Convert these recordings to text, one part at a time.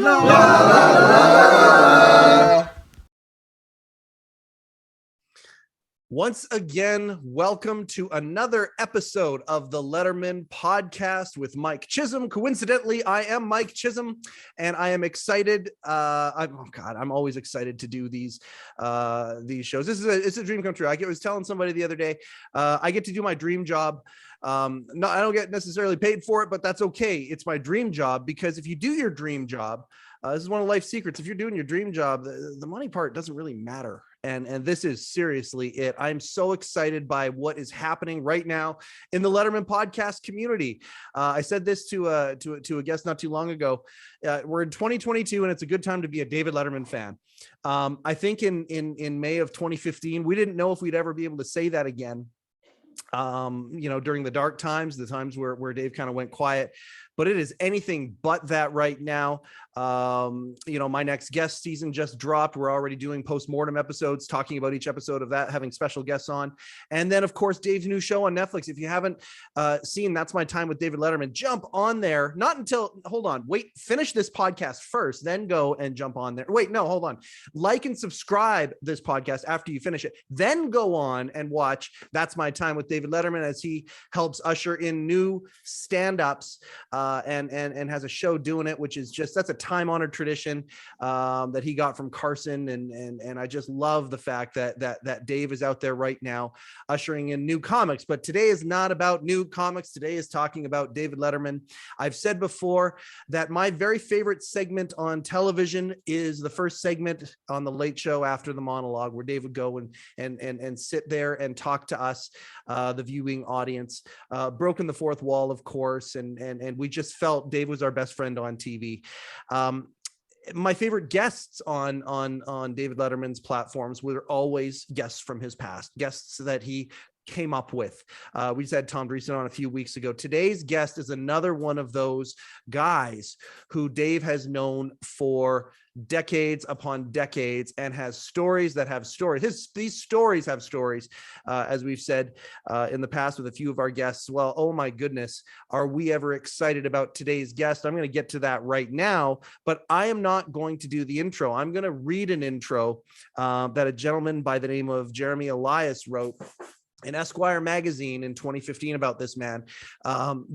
La, la, la. Once again, welcome to another episode of the Letterman Podcast with Mike Chisholm. Coincidentally, I am Mike Chisholm, and I am excited. I'm always excited to do these shows. It's a dream come true. I was telling somebody the other day, I get to do my dream job. I don't get necessarily paid for it, but that's okay. It's my dream job, because if you do your dream job, this is one of life's secrets. If you're doing your dream job, the money part doesn't really matter. And this is seriously it. I'm so excited by what is happening right now in the Letterman podcast community. I said this to a guest not too long ago. We're in 2022, and it's a good time to be a David Letterman fan. I think in May of 2015, we didn't know if we'd ever be able to say that again. During the dark times, the times where Dave kind of went quiet, but it is anything but that right now. My next guest season just dropped. We're already doing post-mortem episodes, talking about each episode of that, having special guests on. And then, of course, Dave's new show on Netflix. If you haven't seen That's My Time with David Letterman, jump on there. Finish this podcast first, then go and jump on there. Wait, no, hold on. Like and subscribe this podcast after you finish it. Then go on and watch That's My Time with David Letterman, as he helps usher in new stand-ups and has a show doing it, which is that's a time-honored tradition that he got from Carson, and I just love the fact that Dave is out there right now ushering in new comics. But today is not about new comics. Today is talking about David Letterman. I've said before that my very favorite segment on television is the first segment on the Late Show after the monologue, where Dave would go and sit there and talk to us, the viewing audience, broken the fourth wall, of course, and we just felt Dave was our best friend on TV. My favorite guests on David Letterman's platforms were always guests from his past, guests that he came up with. We just had Tom Dreesen on a few weeks ago. Today's guest is another one of those guys who Dave has known for decades upon decades, and has stories that have stories. These stories have stories, as we've said in the past with a few of our guests. Well, oh my goodness, are we ever excited about today's guest? I'm going to get to that right now, but I am not going to do the intro. I'm going to read an intro that a gentleman by the name of Jeremy Elias wrote in Esquire magazine in 2015 about this man,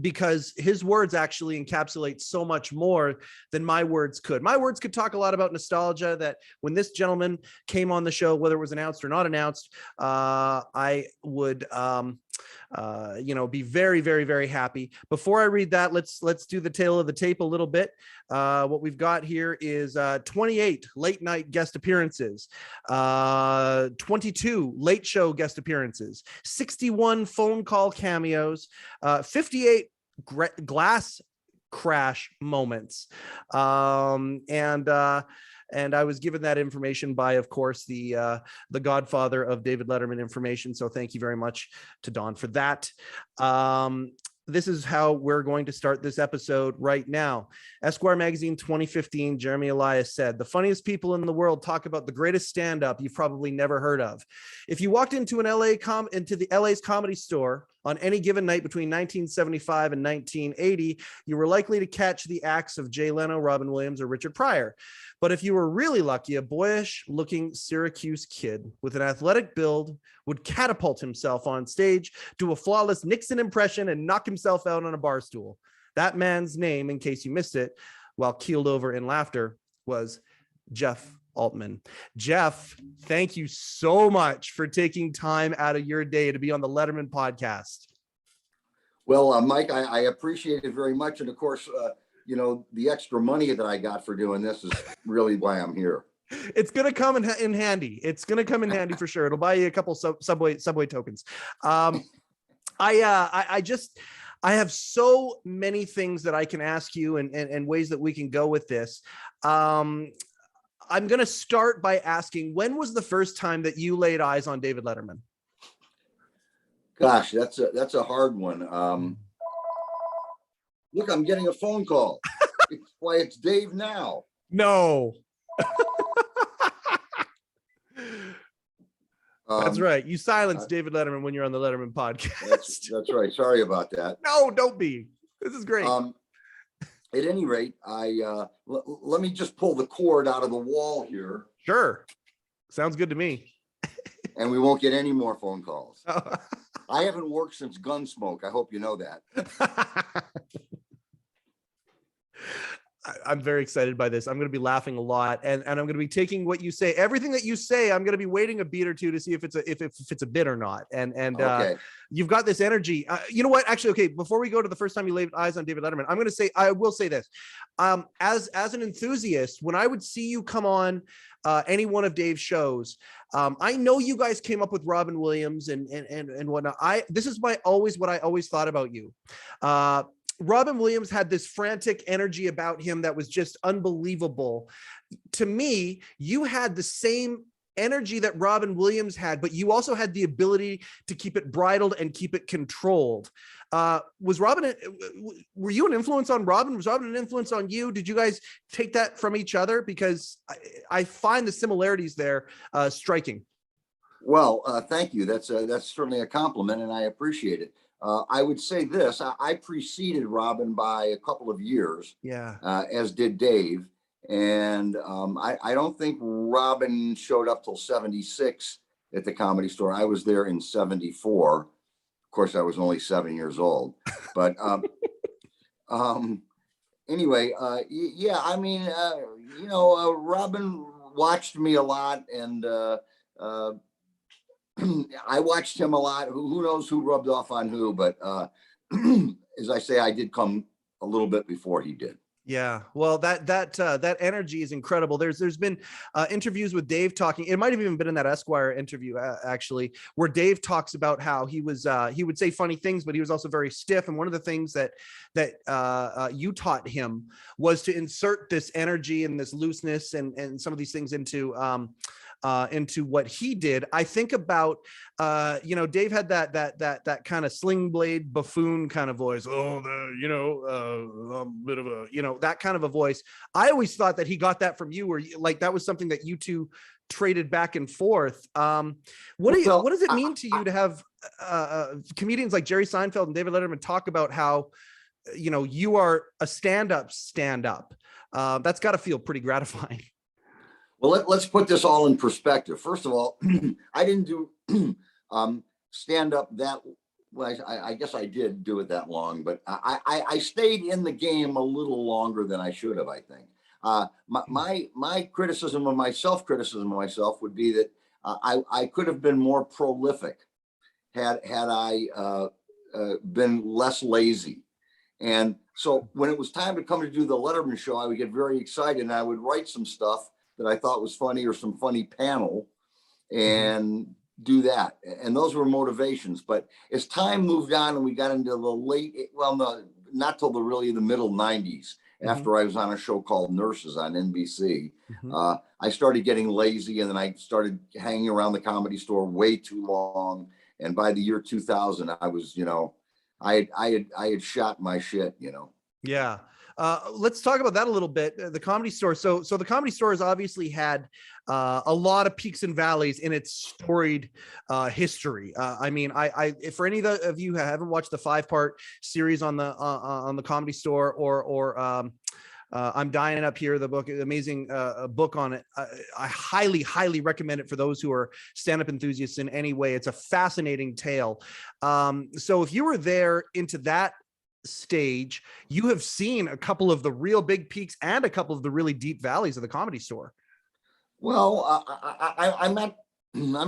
because his words actually encapsulate so much more than my words could. My words could talk a lot about nostalgia, that when this gentleman came on the show, whether it was announced or not announced, I would be very, very, very happy. Before I read that, let's do the tale of the tape a little bit. What we've got here is 28 late night guest appearances, 22 late show guest appearances, 61 phone call cameos, 58 glass crash moments, and I was given that information by, of course, the godfather of David Letterman information. So thank you very much to Don for that. This is how we're going to start this episode right now. Esquire magazine 2015, Jeremy Elias said, "The funniest people in the world talk about the greatest stand-up you've probably never heard of. If you walked into the LA's Comedy Store on any given night between 1975 and 1980, you were likely to catch the acts of Jay Leno, Robin Williams, or Richard Pryor. But if you were really lucky, a boyish-looking Syracuse kid with an athletic build would catapult himself on stage, do a flawless Nixon impression, and knock himself out on a bar stool. That man's name, in case you missed it, while keeled over in laughter, was Jeff Altman." Jeff, thank you so much for taking time out of your day to be on the Letterman Podcast. Well, Mike, I appreciate it very much. And of course, the extra money that I got for doing this is really why I'm here. It's going to come in handy. It's going to come in handy for sure. It'll buy you a couple subway tokens. I have so many things that I can ask you and ways that we can go with this. I'm going to start by asking, when was the first time that you laid eyes on David Letterman? Gosh, that's a hard one. Look, I'm getting a phone call. It's Dave now. No. That's right. You silence David Letterman when you're on the Letterman Podcast. That's right. Sorry about that. No, don't be. This is great. at any rate, let me just pull the cord out of the wall here. Sure. Sounds good to me. And we won't get any more phone calls. I haven't worked since Gunsmoke. I hope you know that. I'm very excited by this. I'm going to be laughing a lot, and I'm going to be taking what you say, everything that you say. I'm going to be waiting a beat or two to see if it's a bit or not. And Okay. You've got this energy. You know what? Actually, okay. Before we go to the first time you laid eyes on David Letterman, I will say this. As an enthusiast, when I would see you come on any one of Dave's shows, I know you guys came up with Robin Williams and whatnot. This is what I always thought about you. Robin Williams had this frantic energy about him that was just unbelievable. To me, you had the same energy that Robin Williams had, but you also had the ability to keep it bridled and keep it controlled. Were you an influence on Robin? Was Robin an influence on you? Did you guys take that from each other? Because I find the similarities there striking. Well, thank you. That's certainly a compliment, and I appreciate it. I would say this: I preceded Robin by a couple of years, as did Dave, and I don't think Robin showed up till '76 at the Comedy Store. I was there in '74. Of course, I was only 7 years old, but anyway, yeah. I mean, Robin watched me a lot, and I watched him a lot. Who knows who rubbed off on who, but as I say, I did come a little bit before he did. Yeah, well, that energy is incredible. There's been interviews with Dave talking. It might have even been in that Esquire interview actually, where Dave talks about how he would say funny things, but he was also very stiff. And one of the things that you taught him was to insert this energy and this looseness and some of these things into what he did. I think about, Dave had that kind of sling blade buffoon kind of voice. Oh, bit of a, that kind of a voice. I always thought that he got that from you, or like that was something that you two traded back and forth. What does it mean to you to have comedians like Jerry Seinfeld and David Letterman talk about how, you are a stand-up? That's got to feel pretty gratifying. Well, let's put this all in perspective. First of all, I didn't do stand up that well. I guess I did do it that long, but I stayed in the game a little longer than I should have. I think my criticism of myself, would be that I could have been more prolific had I been less lazy. And so when it was time to come to do the Letterman show, I would get very excited and I would write some stuff that I thought was funny or some funny panel and do that. And those were motivations. But as time moved on and we got into the not till the middle 90s, after I was on a show called Nurses on NBC, I started getting lazy, and then I started hanging around the Comedy Store way too long. And by the year 2000, I was, I had shot my shit, Yeah. Let's talk about that a little bit. The Comedy Store. So the Comedy Store has obviously had a lot of peaks and valleys in its storied history. I mean, for any of you who haven't watched the 5-part series on the Comedy Store or I'm Dying Up Here, the book, amazing book on it. I highly, highly recommend it for those who are stand-up enthusiasts in any way. It's a fascinating tale. So if you were there into that stage, you have seen a couple of the real big peaks and a couple of the really deep valleys of the Comedy Store. Well, I'm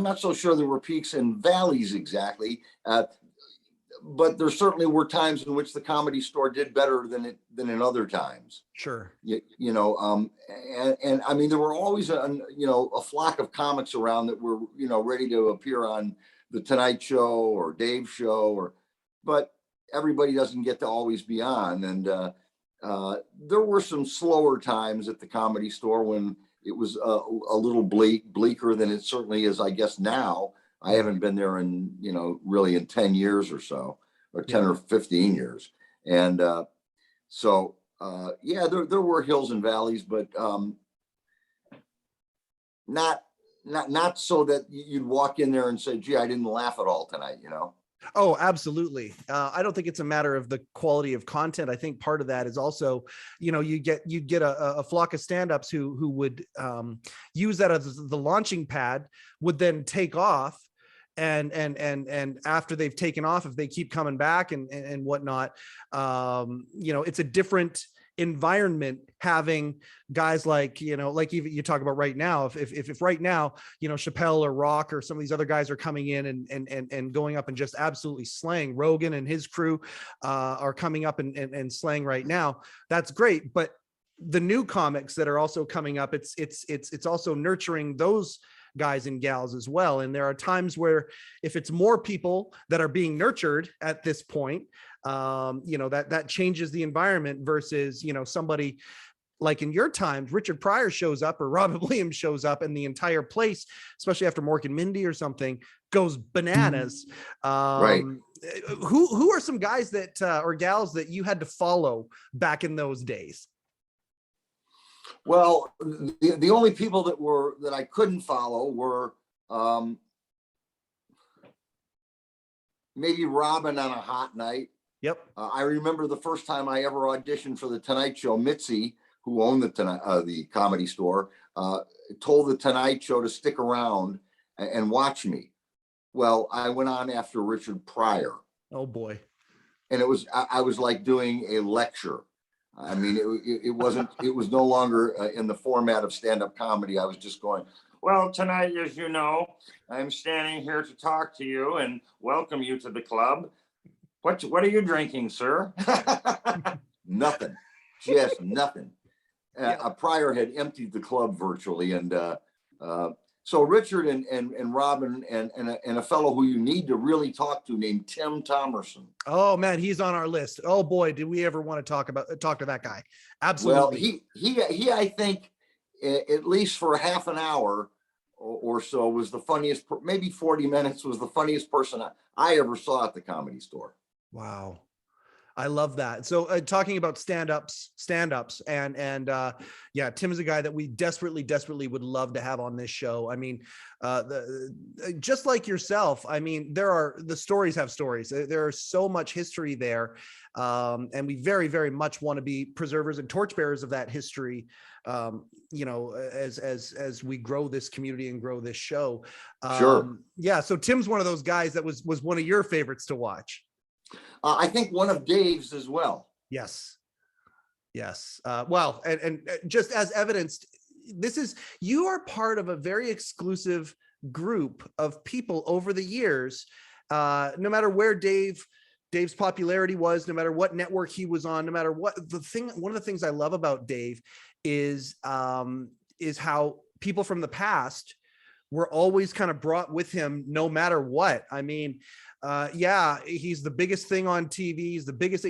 not so sure there were peaks and valleys exactly, but there certainly were times in which the Comedy Store did better than in other times. Sure. And I mean, there were always a flock of comics around that were ready to appear on the Tonight Show or Dave's show, but everybody doesn't get to always be on. And there were some slower times at the Comedy Store when it was a little bleaker than it certainly is, I guess, now. I haven't been there in, really in 10 years or so, or 10 or 15 years. And there were hills and valleys, but not so that you'd walk in there and say, gee, I didn't laugh at all tonight, Oh, absolutely. I don't think it's a matter of the quality of content. I think part of that is also, you'd get a flock of stand-ups who would use that as the launching pad, would then take off. And after they've taken off, if they keep coming back and whatnot, it's a different environment having guys like, like even you talk about right now, if right now, Chappelle or Rock or some of these other guys are coming in and going up and just absolutely slaying. Rogan and his crew are coming up and slaying right now. That's great. But the new comics that are also coming up, it's also nurturing those guys and gals as well. And there are times where if it's more people that are being nurtured at this point, that changes the environment versus, somebody like in your times, Richard Pryor shows up or Robin Williams shows up and the entire place, especially after Mork and Mindy or something, goes bananas. Right. Who are some guys that, or gals that you had to follow back in those days? Well, the only people that I couldn't follow were maybe Robin on a hot night. Yep. I remember the first time I ever auditioned for the Tonight Show. Mitzi, who owned the Comedy Store, told the Tonight Show to stick around and watch me. Well, I went on after Richard Pryor. Oh boy. And I was like doing a lecture. I mean, it was no longer in the format of stand-up comedy. I was just going, well, tonight, as you know, I'm standing here to talk to you and welcome you to the club. What are you drinking, sir? Nothing, just nothing. Pryor had emptied the club virtually. And so Richard and Robin and a fellow who you need to really talk to named Tim Thomason. Oh man, he's on our list. Oh boy, did we ever want to talk to that guy? Absolutely. Well, he I think at least for half an hour or so was the funniest, maybe 40 minutes was the funniest person I ever saw at the Comedy Store. Wow. I love that. So talking about stand-ups and yeah, Tim is a guy that we desperately would love to have on this show. I mean, just like yourself, I mean, the stories have stories. There are so much history there. And we very much want to be preservers and torchbearers of that history. As we grow this community and grow this show. Sure. Yeah. So Tim's one of those guys that was one of your favorites to watch. I think one of Dave's as well. Yes. Well, and just as evidenced, you are part of a very exclusive group of people over the years. No matter where Dave's popularity was, no matter what network he was on, no matter what one of the things I love about Dave is how people from the past were always kind of brought with him no matter what. I mean, he's the biggest thing on TV. He's the biggest,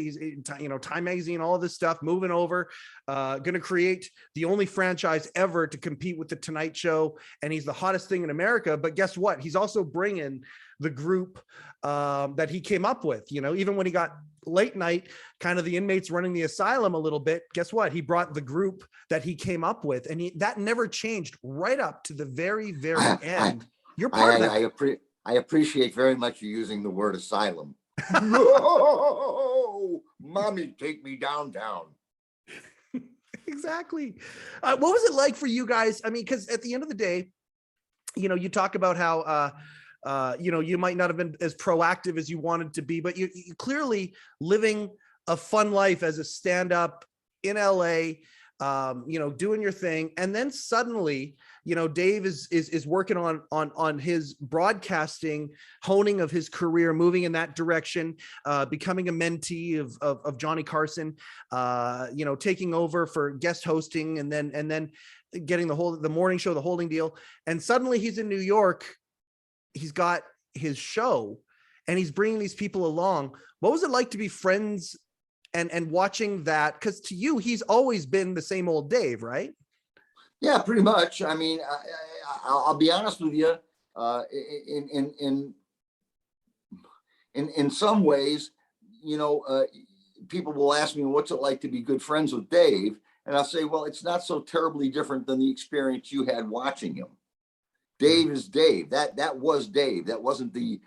Time Magazine, all of this stuff, moving over, going to create the only franchise ever to compete with the Tonight Show. And he's the hottest thing in America. But guess what? He's also bringing the group that he came up with, even when he got late night, kind of the inmates running the asylum a little bit. Guess what? He brought the group that he came up with, and that never changed right up to the very end. You're part of that. I appreciate very much you using the word asylum. No, mommy, take me downtown. Exactly. What was it like for you guys? I mean, because at the end of the day, you talk about how, you might not have been as proactive as you wanted to be, but you clearly living a fun life as a stand-up in LA, doing your thing. And then suddenly, Dave is working on his broadcasting, honing of his career, moving in that direction, becoming a mentee of Johnny Carson, taking over for guest hosting and then getting the morning show, the holding deal. And suddenly he's in New York. He's got his show and he's bringing these people along. What was it like to be friends and watching that? Because to you, he's always been the same old Dave, right? Yeah, pretty much. I mean, I'll be honest with you. In some ways, people will ask me, what's it like to be good friends with Dave? And I'll say, well, it's not so terribly different than the experience you had watching him. Dave is Dave. That was Dave. That wasn't the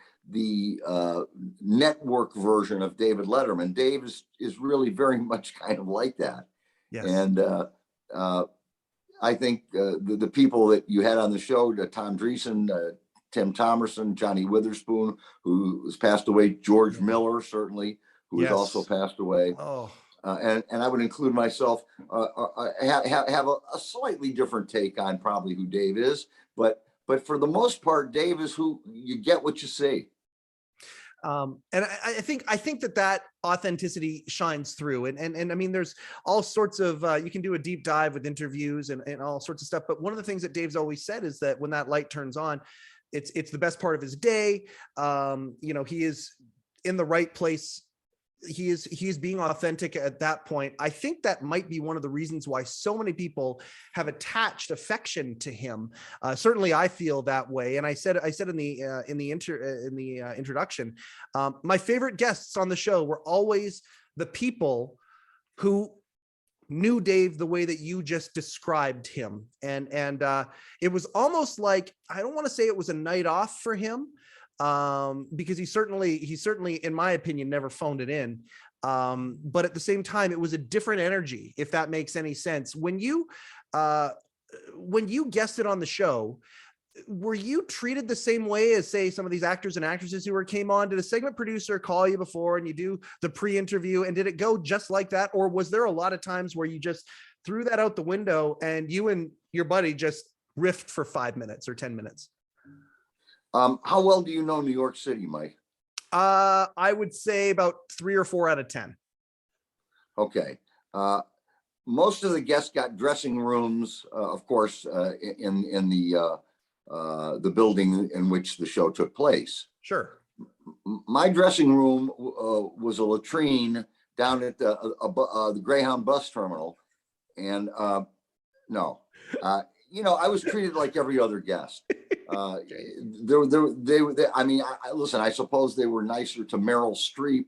network version of David Letterman. Dave is really very much kind of like that. Yes. And I think the people that you had on the show, Tom Dreesen, Tim Thomason, Johnny Witherspoon, who has passed away, George Miller, certainly, who has also passed away. Oh. And I would include myself, have a slightly different take on probably who Dave is, but for the most part, Dave is who you get what you see. And I think that authenticity shines through, and I mean, there's all sorts of you can do a deep dive with interviews and all sorts of stuff. But one of the things that Dave's always said is that when that light turns on, it's the best part of his day. He is in the right place. He is being authentic at that point. I think that might be one of the reasons why so many people have attached affection to him. Certainly, I feel that way. And I said in the introduction, my favorite guests on the show were always the people who knew Dave the way that you just described him. And it was almost like, I don't want to say it was a night off for him, because he certainly, in my opinion, never phoned it in. But at the same time, it was a different energy, if that makes any sense. When you guested on the show, were you treated the same way as, say, some of these actors and actresses who came on? Did a segment producer call you before and you do the pre-interview, and did it go just like that? Or was there a lot of times where you just threw that out the window and you and your buddy just riffed for 5 minutes or 10 minutes? How well do you know New York City, Mike? I would say about 3 or 4 out of 10. Okay. Most of the guests got dressing rooms, of course, in the building in which the show took place. Sure. My dressing room was a latrine down at the Greyhound bus terminal, and no, I was treated like every other guest. Listen, I suppose they were nicer to Meryl Streep.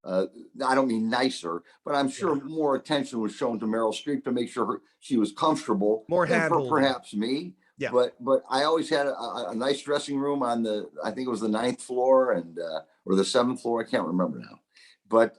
I don't mean nicer, but I'm sure more attention was shown to Meryl Streep to make sure she was comfortable. More handholding. Perhaps me. Yeah. But I always had a nice dressing room on I think it was the 9th floor or the 7th floor. I can't remember now. But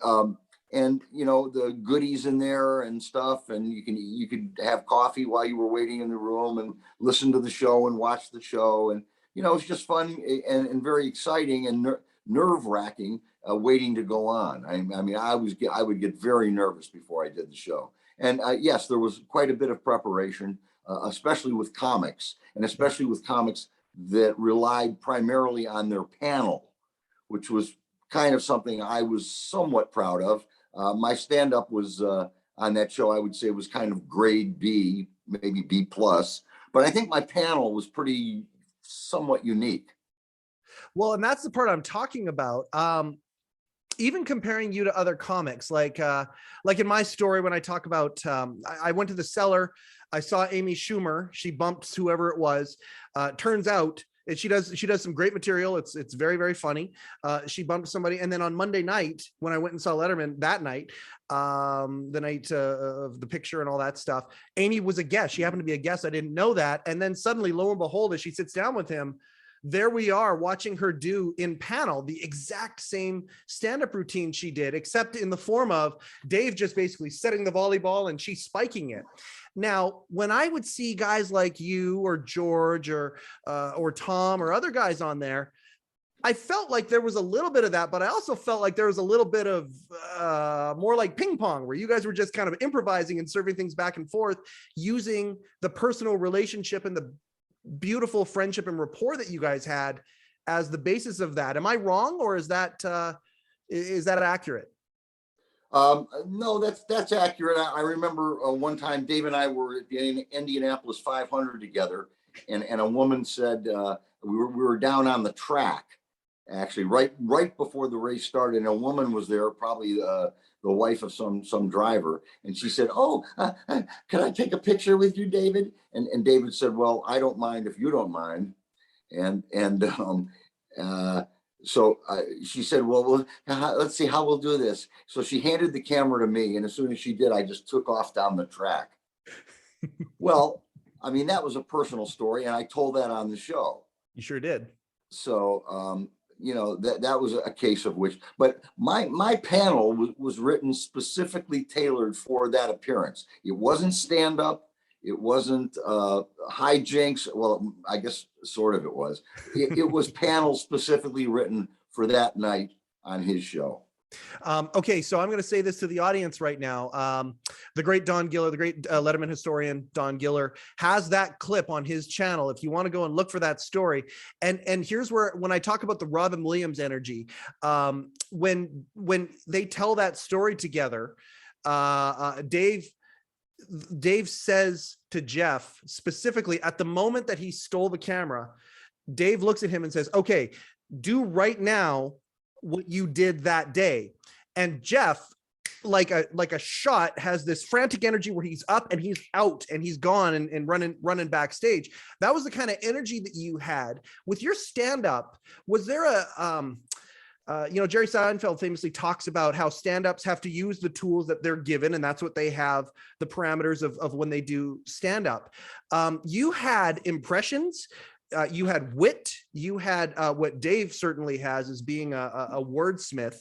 and the goodies in there and stuff, and you could have coffee while you were waiting in the room and listen to the show and watch the show, and it was just fun and very exciting and nerve-wracking waiting to go on. I would get very nervous before I did the show, and yes, there was quite a bit of preparation, especially with comics, and especially with comics that relied primarily on their panel, which was kind of something I was somewhat proud of. My stand-up was on that show, I would say, was kind of grade B, maybe B+, but I think my panel was pretty somewhat unique. Well, and that's the part I'm talking about. Even comparing you to other comics, like in my story, when I talk about, I went to the cellar, I saw Amy Schumer, she bumped whoever it was. Turns out, and she does some great material. It's very, very funny. She bumped somebody. And then on Monday night, when I went and saw Letterman that night, the night of the picture and all that stuff, Amy was a guest. She happened to be a guest. I didn't know that. And then suddenly, lo and behold, as she sits down with him, there we are watching her do in panel the exact same stand-up routine she did, except in the form of Dave just basically setting the volleyball and she spiking it. Now, when I would see guys like you or George or Tom or other guys on there, I felt like there was a little bit of that, but I also felt like there was a little bit of more like ping pong, where you guys were just kind of improvising and serving things back and forth, using the personal relationship and the beautiful friendship and rapport that you guys had as the basis of that. Am I wrong, or is that accurate? No, that's accurate. I remember one time Dave and I were at the Indianapolis 500 together, and a woman said we were down on the track, actually right before the race started, and a woman was there, probably the wife of some driver, and she said, "Oh, can I take a picture with you, David?" And David said, "Well, I don't mind if you don't mind." So she said, well, let's see how we'll do this. So she handed the camera to me, and as soon as she did, I just took off down the track. Well, I mean, that was a personal story, and I told that on the show. You sure did. So, that was a case of which, but my panel was written specifically tailored for that appearance. It wasn't stand up. It wasn't hijinks. Well, I guess sort of it was. It was panel specifically written for that night on his show. Okay, so I'm going to say this to the audience right now. The great Don Giller, the great Letterman historian Don Giller, has that clip on his channel. If you want to go and look for that story, and here's where, when I talk about the Robin Williams energy, when they tell that story together, Dave says to Jeff specifically at the moment that he stole the camera, Dave looks at him and says, "Okay, do right now what you did that day." And Jeff, like a shot, has this frantic energy where he's up and he's out and he's gone and running backstage. That was the kind of energy that you had with your stand-up. Was there Jerry Seinfeld famously talks about how stand-ups have to use the tools that they're given, and that's what they have, the parameters of when they do stand-up. You had impressions, you had wit, you had what Dave certainly has as being a wordsmith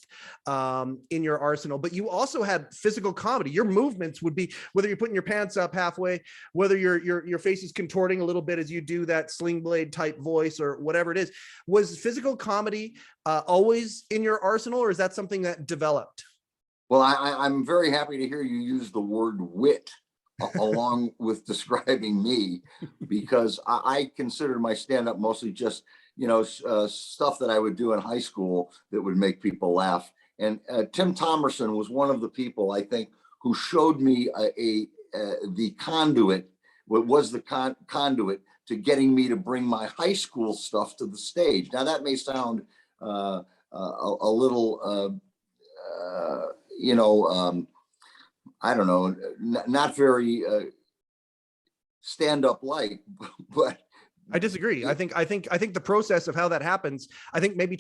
in your arsenal, but you also had physical comedy. Your movements would be, whether you're putting your pants up halfway, whether your face is contorting a little bit as you do that sling blade type voice or whatever it is. Was physical comedy always in your arsenal, or is that something that developed? Well, I'm very happy to hear you use the word wit along with describing me, because I considered my stand-up mostly just, stuff that I would do in high school that would make people laugh. And Tim Thomason was one of the people, I think, who showed me the conduit, what was the conduit to getting me to bring my high school stuff to the stage. Now, that may sound a little, I don't know, not very stand-up like, but I disagree. I think the process of how that happens, I think maybe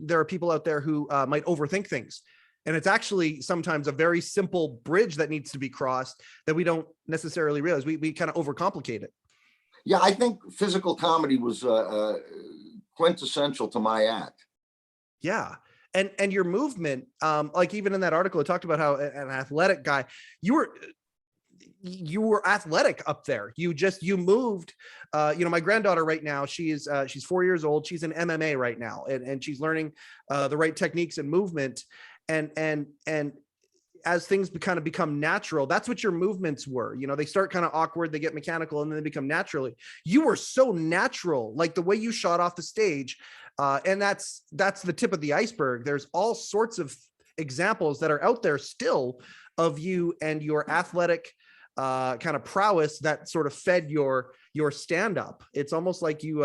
there are people out there who might overthink things. And it's actually sometimes a very simple bridge that needs to be crossed that we don't necessarily realize. We kind of overcomplicate it. Yeah, I think physical comedy was quintessential to my act. Yeah. And your movement, like even in that article, it talked about how an athletic guy, you were athletic up there. You moved. My granddaughter right now, she's 4 years old. She's in MMA right now, and she's learning the right techniques and movement. And as things kind of become natural, that's what your movements were. They start kind of awkward, they get mechanical, and then they become naturally. You were so natural, like the way you shot off the stage. And that's the tip of the iceberg. There's all sorts of examples that are out there still of you and your athletic kind of prowess that sort of fed your stand-up. It's almost like you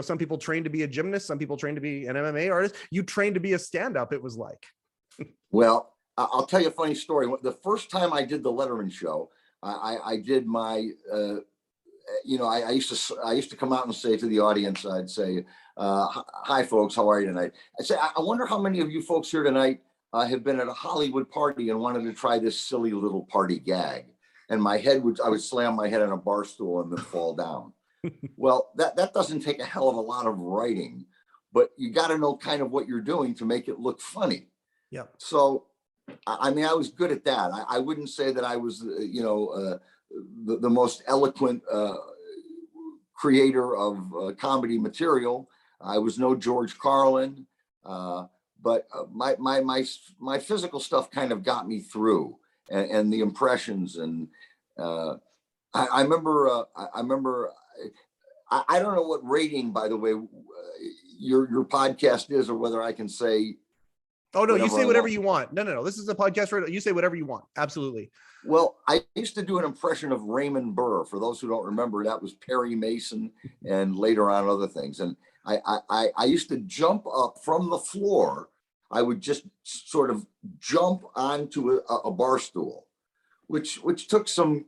some people train to be a gymnast, some people train to be an MMA artist. You trained to be a stand-up, it was like. Well, I'll tell you a funny story. The first time I did the Letterman show, I did my I used to come out and say to the audience, I'd say, "Hi, folks, how are you tonight?" I'd say, "I wonder how many of you folks here tonight have been at a Hollywood party and wanted to try this silly little party gag." And I would slam my head on a bar stool and then fall down. Well, that doesn't take a hell of a lot of writing, but you got to know kind of what you're doing to make it look funny. Yeah. So, I mean, I was good at that. I wouldn't say that I was, the most eloquent creator of comedy material. I was no George Carlin, but my physical stuff kind of got me through, and the impressions. And I remember. I don't know what rating, by the way, your podcast is, or whether I can say. Oh no, you say whatever you want. No. This is a podcast radio. You say whatever you want. Absolutely. Well, I used to do an impression of Raymond Burr. For those who don't remember, that was Perry Mason and later on other things. And I used to jump up from the floor. I would just sort of jump onto a bar stool, which took some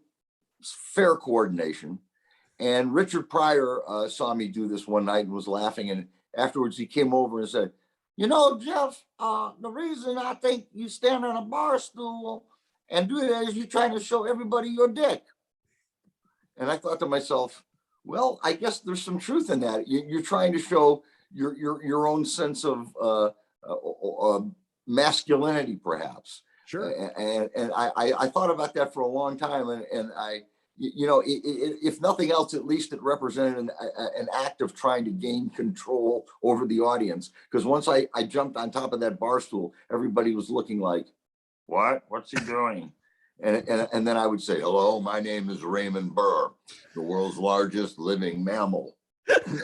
fair coordination. And Richard Pryor saw me do this one night and was laughing. And afterwards he came over and said, "Jeff, the reason I think you stand on a bar stool and do that is you're trying to show everybody your dick." And I thought to myself, well, I guess there's some truth in that. You're trying to show, your own sense of masculinity, perhaps. Sure. And I thought about that for a long time, and if nothing else, at least it represented an act of trying to gain control over the audience. Because once I jumped on top of that bar stool, everybody was looking like, what's he doing? And then I would say, hello, my name is Raymond Burr, the world's largest living mammal.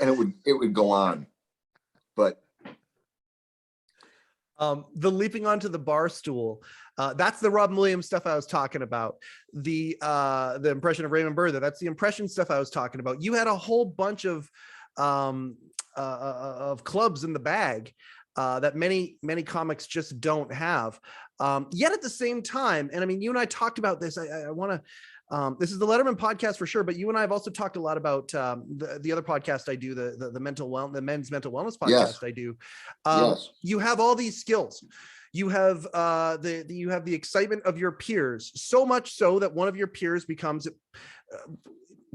And it would go on. But the leaping onto the bar stool, that's the Robin Williams stuff I was talking about. The impression of Raymond Burr, that's the impression stuff I was talking about. You had a whole bunch of clubs in the bag that many comics just don't have. Yet at the same time, and I mean, you and I talked about this. I want to. This is the Letterman podcast for sure, but you and I have also talked a lot about the other podcast I do, the the men's mental wellness podcast. Yes. I do. Yes. You have all these skills. You have the excitement of your peers, so much so that one of your peers becomes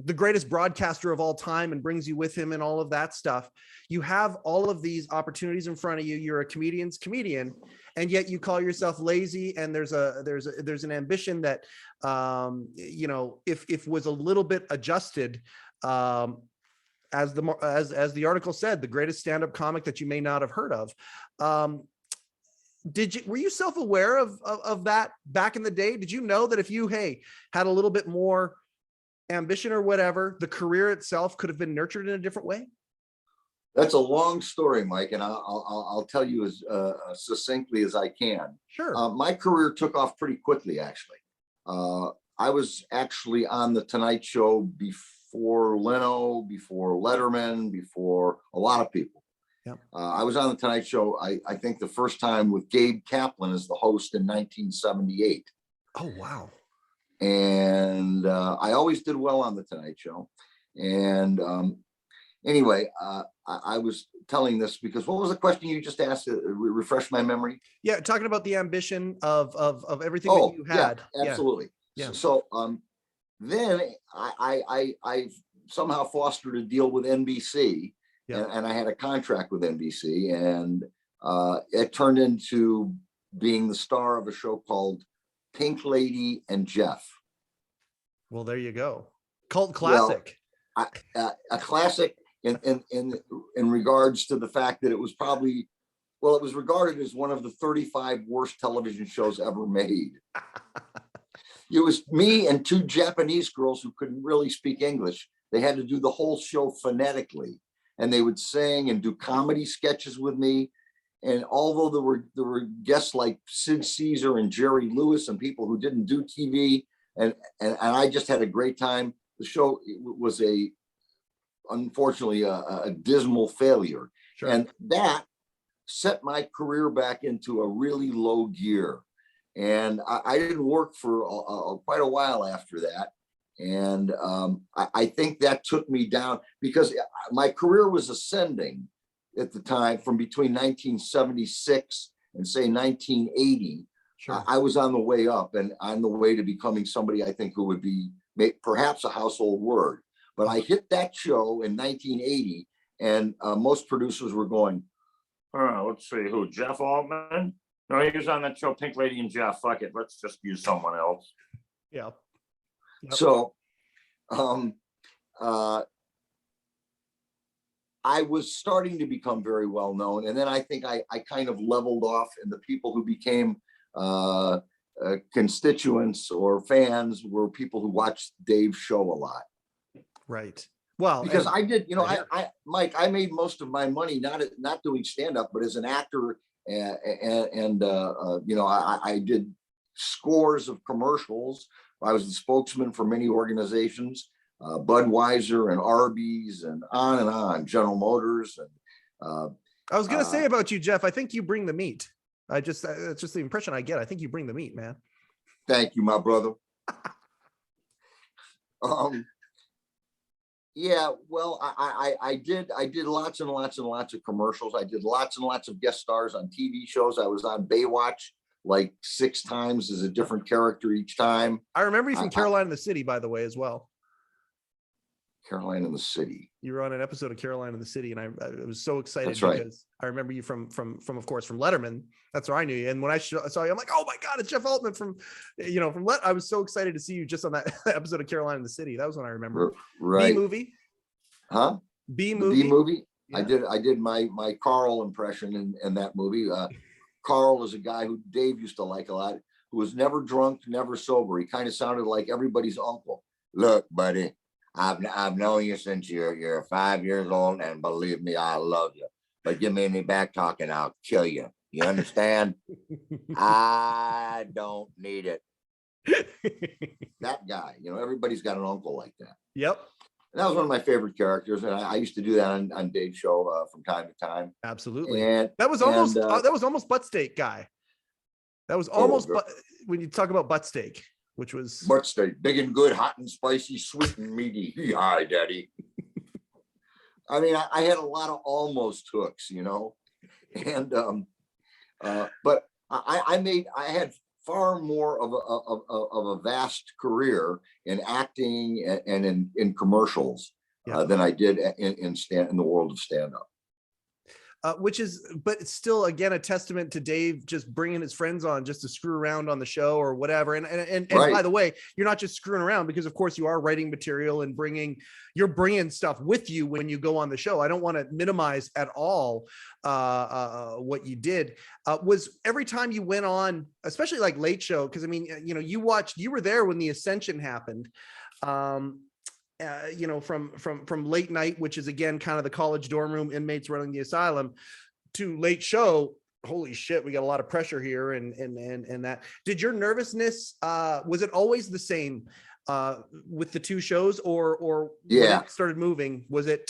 the greatest broadcaster of all time and brings you with him and all of that stuff. You have all of these opportunities in front of you. You're a comedian's comedian, and yet you call yourself lazy. And there's an ambition that, if was a little bit adjusted, as the article said, the greatest stand-up comic that you may not have heard of. Were you self-aware of that back in the day? Did you know that if you, had a little bit more ambition or whatever, the career itself could have been nurtured in a different way? That's a long story, Mike, and I'll tell you as succinctly as I can. Sure. My career took off pretty quickly, actually. I was actually on the Tonight Show before Leno, before Letterman, before a lot of people. Yep. I was on the Tonight Show, I think the first time with Gabe Kaplan as the host in 1978. Oh, wow. And I always did well on the Tonight Show. And anyway, I was telling this because what was the question you just asked? Refresh my memory. Yeah, talking about the ambition of everything that you had. Yeah, absolutely. Yeah. So then I somehow fostered a deal with NBC, and I had a contract with NBC, and it turned into being the star of a show called Pink Lady and Jeff. Well, there you go. Cult classic. Well, a classic in regards to the fact that it was probably, it was regarded as one of the 35 worst television shows ever made. It was me and two Japanese girls who couldn't really speak English. They had to do the whole show phonetically, and they would sing and do comedy sketches with me. And although there were guests like Sid Caesar and Jerry Lewis and people who didn't do TV, and I just had a great time. The show was unfortunately a dismal failure. Sure. And that set my career back into a really low gear. And I didn't work for quite a while after that. And I think that took me down because my career was ascending at the time from between 1976 and say 1980. Sure. I was on the way up and on the way to becoming somebody I think who would be perhaps a household word. But I hit that show in 1980, and most producers were going, let's see, who, Jeff Altman? No, he was on that show, Pink Lady and Jeff. Fuck it, let's just use someone else. Yeah. Yep. So I was starting to become very well known. And then I think I kind of leveled off, and the people who became constituents or fans were people who watched Dave's show a lot. Right. Well, because I did, Mike, I made most of my money not doing stand-up, but as an actor, and I did scores of commercials. I was the spokesman for many organizations, Budweiser and Arby's and on, General Motors. And I was going to say about you, Jeff, I think you bring the meat. It's just the impression I get. I think you bring the meat, man. Thank you, my brother. Yeah, well, I did lots and lots and lots of commercials. I did lots and lots of guest stars on TV shows. I was on Baywatch like 6 times as a different character each time. I remember you from Carolina in the City, by the way, as well. Caroline in the City. You were on an episode of Caroline in the City, and I was so excited. That's right. Because I remember you from of course from Letterman. That's where I knew you. And when I saw you, I'm like, oh my God, it's Jeff Altman from I was so excited to see you just on that episode of Caroline in the City. That was when I remember. Right. B movie. Huh? B movie. The B movie. Yeah. I did my Carl impression in that movie. Carl is a guy who Dave used to like a lot, who was never drunk, never sober. He kind of sounded like everybody's uncle. Look, buddy, I've known you since you're 5 years old, and believe me, I love you. But give me any back talking, I'll kill you. You understand? I don't need it. That guy, everybody's got an uncle like that. Yep. And that was one of my favorite characters, and I used to do that on Dave's show from time to time. Absolutely. And that was almost butt steak guy. That was almost when you talk about butt steak, which was butt steak, big and good, hot and spicy, sweet and meaty. Hi, Daddy. I mean, I had a lot of almost hooks, and but I had far more of a vast career in acting and in commercials than I did in the world of stand-up. But it's still, again, a testament to Dave just bringing his friends on just to screw around on the show or whatever. And right. By the way, you're not just screwing around, because of course you are writing material and you're bringing stuff with you when you go on the show. I don't want to minimize at all what you did. Was every time you went on, especially like Late Show, because I mean, you were there when the ascension happened. From late night, which is again kind of the college dorm room inmates running the asylum, to Late Show. Holy shit, we got a lot of pressure here, and that. Did your nervousness was it always the same with the two shows, or when it started moving, was it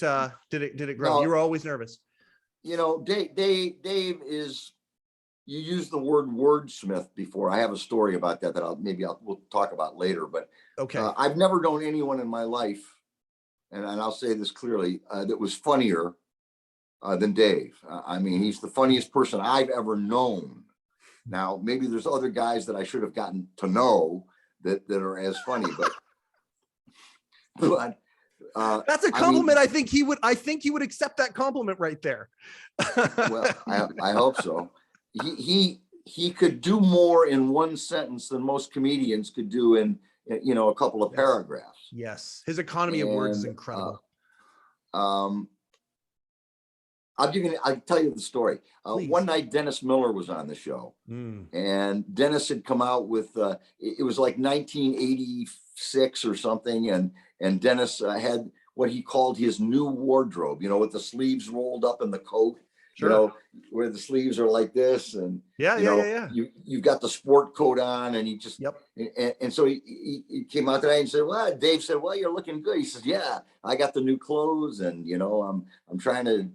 did it grow? No, you were always nervous. Dave is. You used the word wordsmith before. I have a story about that we'll talk about later. But okay, I've never known anyone in my life, and I'll say this clearly, that was funnier than Dave. I mean, he's the funniest person I've ever known. Now, maybe there's other guys that I should have gotten to know that are as funny, but that's a compliment. I think he would accept that compliment right there. Well, I hope so. He could do more in one sentence than most comedians could do in a couple of paragraphs. Yes, his economy of words is incredible. I'll tell you the story. One night Dennis Miller was on the show, and Dennis had come out with it was like 1986 or something, and Dennis had what he called his new wardrobe, with the sleeves rolled up in the coat. Sure. Where the sleeves are like this, and you've got the sport coat on, and he just and so he came out today and said, well, Dave said, well, you're looking good. He says, yeah, I got the new clothes, and I'm trying to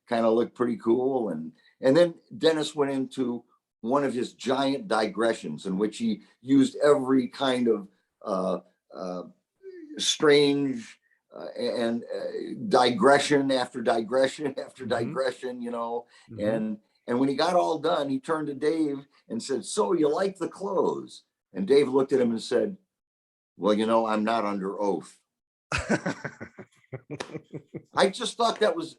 kind of look pretty cool, and then Dennis went into one of his giant digressions in which he used every kind of strange and digression after digression after digression, and when he got all done, he turned to Dave and said, so you like the clothes? And Dave looked at him and said, well, I'm not under oath. I just thought that was,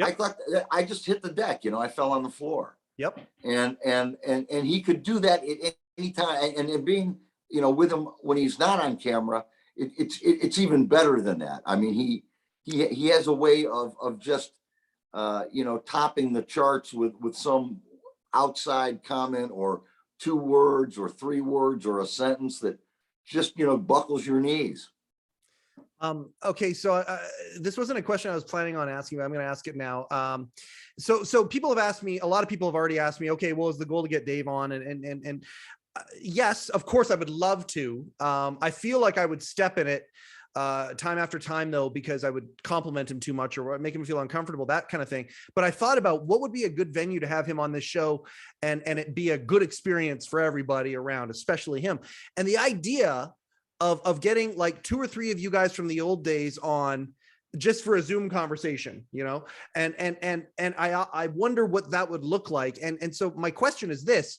I thought that I just hit the deck, I fell on the floor. Yep. And he could do that at any time, and being, with him when he's not on camera, it's even better than that. I mean, he has a way of just topping the charts with some outside comment or 2 words or 3 words or a sentence that just buckles your knees. Okay, so this wasn't a question I was planning on asking, but I'm going to ask it now. So people have asked me, a lot of people have already asked me, okay, well, is the goal to get Dave on? And yes, of course, I would love to. I feel like I would step in it time after time, though, because I would compliment him too much or make him feel uncomfortable, that kind of thing. But I thought about what would be a good venue to have him on this show and it be a good experience for everybody around, especially him. And the idea of getting like 2 or 3 of you guys from the old days on just for a Zoom conversation, and I wonder what that would look like. And so my question is this.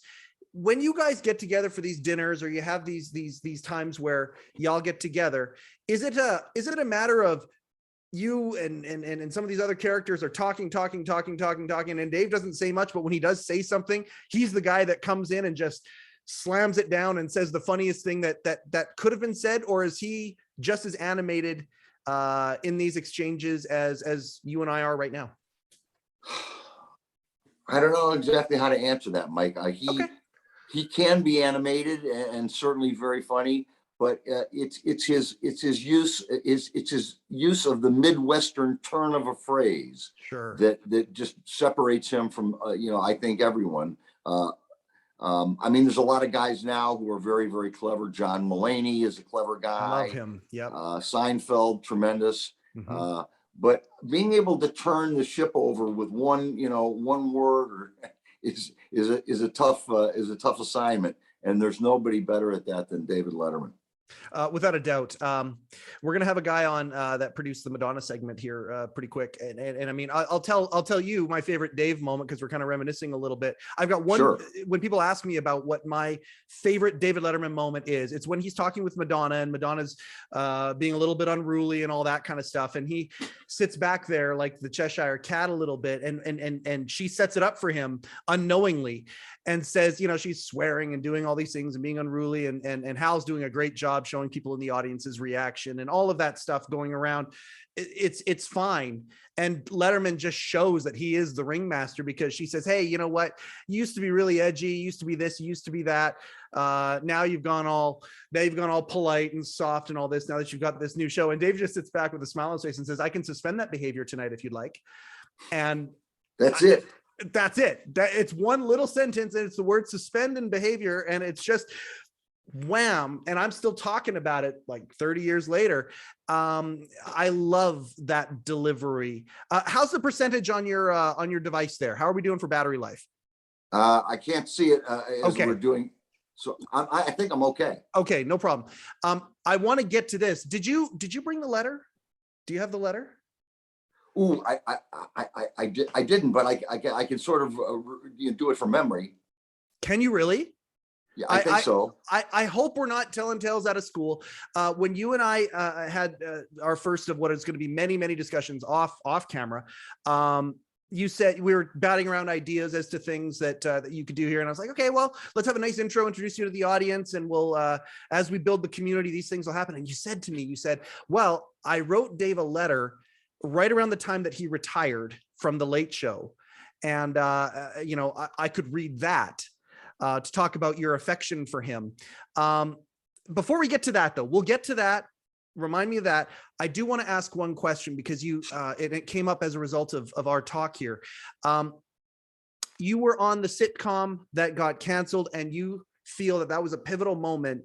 when you guys get together for these dinners, or you have these times where y'all get together, is it a matter of you and some of these other characters are talking, and Dave doesn't say much, but when he does say something, he's the guy that comes in and just slams it down and says the funniest thing that could have been said? Or is he just as animated in these exchanges as you and I are right now? I don't know exactly how to answer that, Mike. Okay. He can be animated and certainly very funny, but it's his use of the Midwestern turn of a phrase Sure. that just separates him from I think everyone. I mean, there's a lot of guys now who are very, very clever. John Mulaney is a clever guy. Love him. Yep. Seinfeld, tremendous. Mm-hmm. But being able to turn the ship over with one word is a tough assignment. And there's nobody better at that than David Letterman. Without a doubt. We're going to have a guy on that produced the Madonna segment here pretty quick. And I mean, I'll tell you my favorite Dave moment, because we're kind of reminiscing a little bit. I've got one. Sure. When people ask me about what my favorite David Letterman moment is, it's when he's talking with Madonna, and Madonna's being a little bit unruly and all that kind of stuff. And he sits back there like the Cheshire Cat a little bit. And she sets it up for him unknowingly and says, she's swearing and doing all these things and being unruly. And Hal's doing a great job showing people in the audience's reaction and all of that stuff going around. It's fine. And Letterman just shows that he is the ringmaster, because she says, hey, you know what? You used to be really edgy. You used to be this, you used to be that. Now you've gone all polite and soft and all this, now that you've got this new show. And Dave just sits back with a smile on his face and says, I can suspend that behavior tonight if you'd like. And that's it. That's it. It's one little sentence, and it's the word suspend in behavior. And it's just wham. And I'm still talking about it like 30 years later. I love that delivery. How's the percentage on your device there? How are we doing for battery life? I can't see it as we're doing. So I think I'm okay. Okay. No problem. I want to get to this. Did you bring the letter? Do you have the letter? Ooh, I didn't, but I can sort of do it from memory. Can you really? Yeah, I think so. I hope we're not telling tales out of school. When you and I had our first of what is going to be many, many discussions off camera, you said we were batting around ideas as to things that you could do here. And I was like, okay, well, let's have a nice intro, introduce you to the audience. And we'll, as we build the community, these things will happen. And you said to me, well, I wrote Dave a letter right around the time that he retired from the Late Show. And, I could read that to talk about your affection for him. Before we get to that, though, we'll get to that. Remind me of that. I do want to ask one question, because it came up as a result of our talk here. You were on the sitcom that got canceled, and you feel that was a pivotal moment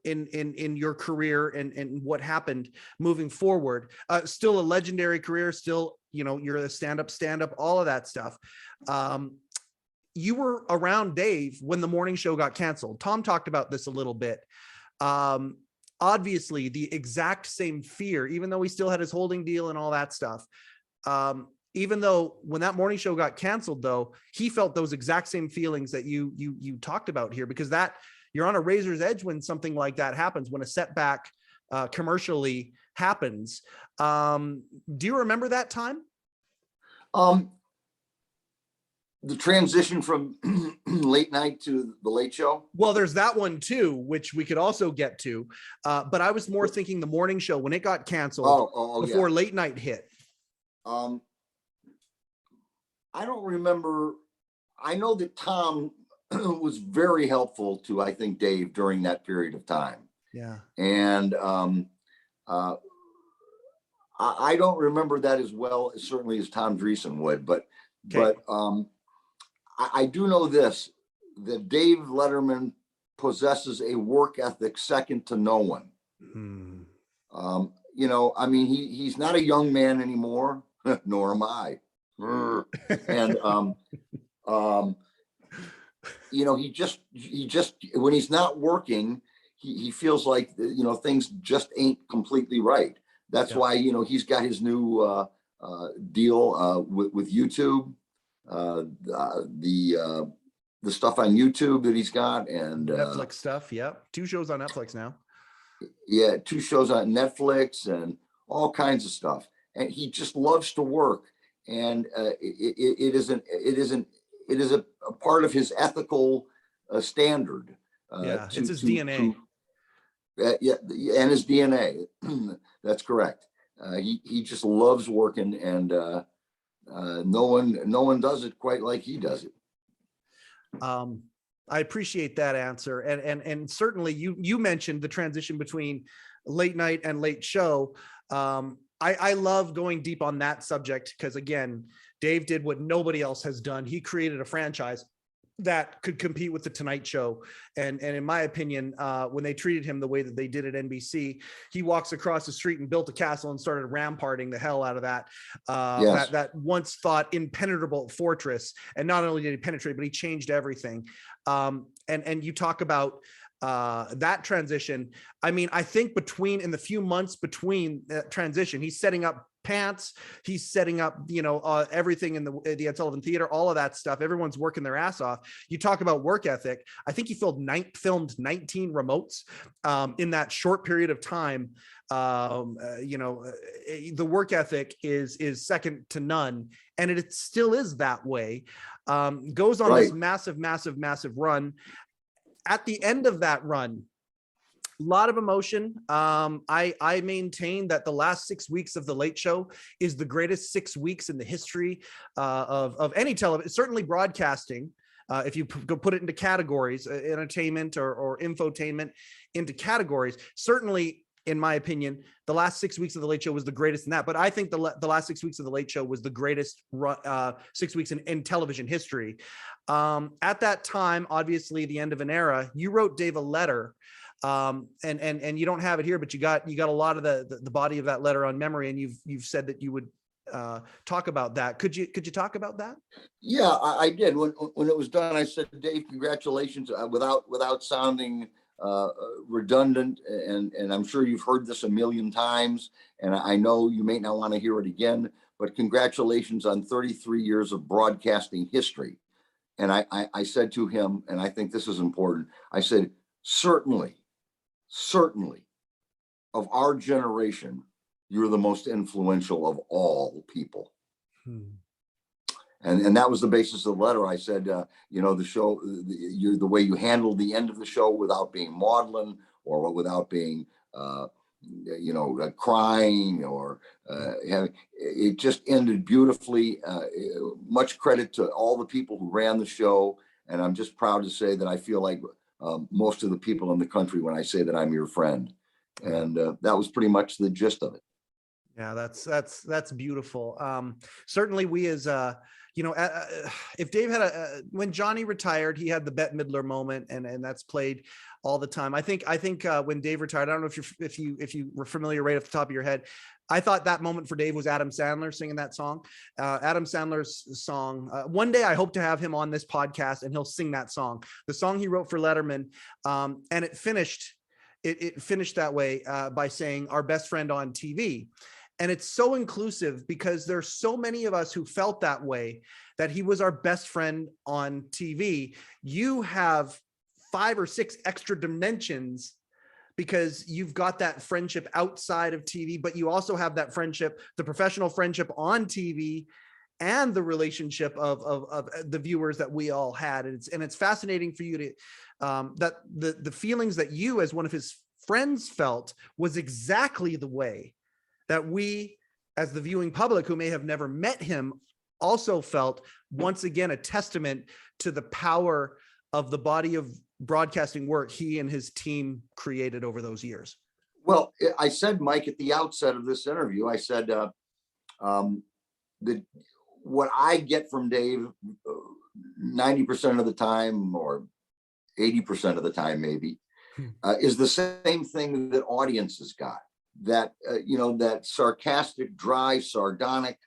in your career and what happened moving forward. Still a legendary career, still, you're a stand-up, all of that stuff. You were around Dave when the morning show got canceled. Tom talked about this a little bit. Obviously the exact same fear, even though he still had his holding deal and all that stuff. Even though when that morning show got canceled, though, he felt those exact same feelings that you talked about here, because you're on a razor's edge when something like that happens, when a setback commercially happens. Do you remember that time? The transition from late night to the Late Show? Well, there's that one too, which we could also get to. But I was more thinking the morning show when it got canceled before late night hit. I don't remember. I know that Tom was very helpful to, I think, Dave during that period of time. Yeah. And I don't remember that as well, certainly as Tom Dreesen would, but I do know this, that Dave Letterman possesses a work ethic second to no one. I mean, he's not a young man anymore, nor am I. And he just when he's not working, he feels like things just ain't completely right. That's why he's got his new deal with YouTube. the stuff on YouTube that he's got, and Netflix stuff. Yep. 2 shows on Netflix now. Yeah, 2 shows on Netflix and all kinds of stuff. And he just loves to work. And it is a part of his ethical standard. It's his DNA. Yeah, and his DNA. That's correct. He just loves working, and no one does it quite like he does it. I appreciate that answer, and certainly you mentioned the transition between late night and late show. I love going deep on that subject because, again, Dave did what nobody else has done. He created a franchise that could compete with the Tonight Show. And in my opinion, when they treated him the way that they did at NBC, he walks across the street and built a castle and started ramparting the hell out of that, Yes. that once thought impenetrable fortress. And not only did he penetrate, but he changed everything. And you talk about that transition. I mean, I think in the few months between that transition, he's setting up pants, he's setting up, everything in the Ed Sullivan Theater, all of that stuff. Everyone's working their ass off. You talk about work ethic. I think he filmed 19 remotes in that short period of time. The work ethic is second to none, and it still is that way. Goes on this massive run. At the end of that run, a lot of emotion. I maintain that the last 6 weeks of The Late Show is the greatest 6 weeks in the history of any television, certainly broadcasting. If you put it into categories, entertainment or infotainment into categories, certainly, in my opinion, the last 6 weeks of The Late Show was the greatest in that. But I think the last 6 weeks of The Late Show was the greatest 6 weeks in television history. At that time, obviously the end of an era, you wrote Dave a letter. And you don't have it here, but you got a lot of the body of that letter on memory, and you've said that you would talk about that. Could you talk about that? Yeah, I did. When it was done, I said, Dave, congratulations, without sounding redundant, and I'm sure you've heard this a million times, and I know you may not want to hear it again, but congratulations on 33 years of broadcasting history. And I said to him, and I think this is important, I said, certainly of our generation, you're the most influential of all people. And that was the basis of the letter. I said, the show, the way you handled the end of the show without being maudlin or without being, crying or it just ended beautifully. Much credit to all the people who ran the show. And I'm just proud to say that I feel like most of the people in the country when I say that I'm your friend. And that was pretty much the gist of it. Yeah, that's beautiful. Certainly we as if Dave had when Johnny retired, he had the Bette Midler moment, and that's played all the time. I think when Dave retired, I don't know if you were familiar right off the top of your head. I thought that moment for Dave was Adam Sandler singing that song. Adam Sandler's song. One day I hope to have him on this podcast and he'll sing that song. The song he wrote for Letterman, and it finished that way by saying our best friend on TV. And it's so inclusive because there's so many of us who felt that way, that he was our best friend on TV. You have 5 or 6 extra dimensions because you've got that friendship outside of TV, but you also have that friendship, the professional friendship on TV, and the relationship of the viewers that we all had. And it's fascinating for you to, that the feelings that you as one of his friends felt was exactly the way that we, as the viewing public who may have never met him, also felt. Once again, a testament to the power of the body of broadcasting work he and his team created over those years. Well, I said, Mike, at the outset of this interview, I said that what I get from Dave 90% of the time, or 80% of the time, maybe, is the same thing that audiences got. That that sarcastic, dry, sardonic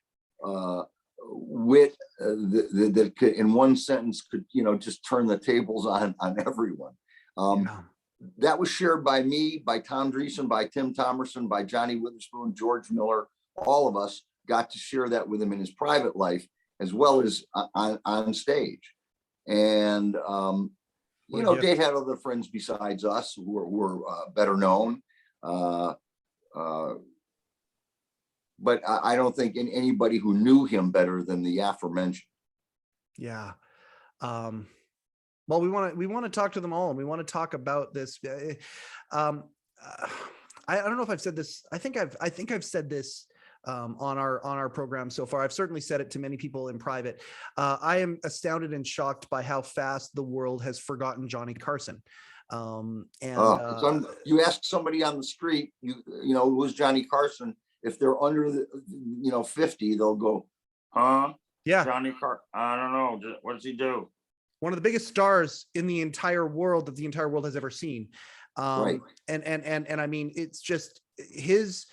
wit that could, in one sentence, could just turn the tables on everyone. That was shared by me, by Tom Dreesen, by Tim Thomason, by Johnny Witherspoon, George Miller. All of us got to share that with him in his private life as well as on stage. And, Dave had other friends besides us who were better known. But I don't think anybody who knew him better than the aforementioned. Yeah. Well, we want to talk to them all, and we want to talk about this. I don't know if I've said this. I think I've said this on our program so far. I've certainly said it to many people in private. I am astounded and shocked by how fast the world has forgotten Johnny Carson. You ask somebody on the street, who's Johnny Carson? If they're under the 50, they'll go, huh? Yeah. Johnny Carson. I don't know. What does he do? One of the biggest stars in the entire world that the entire world has ever seen. Right. And I mean, it's just his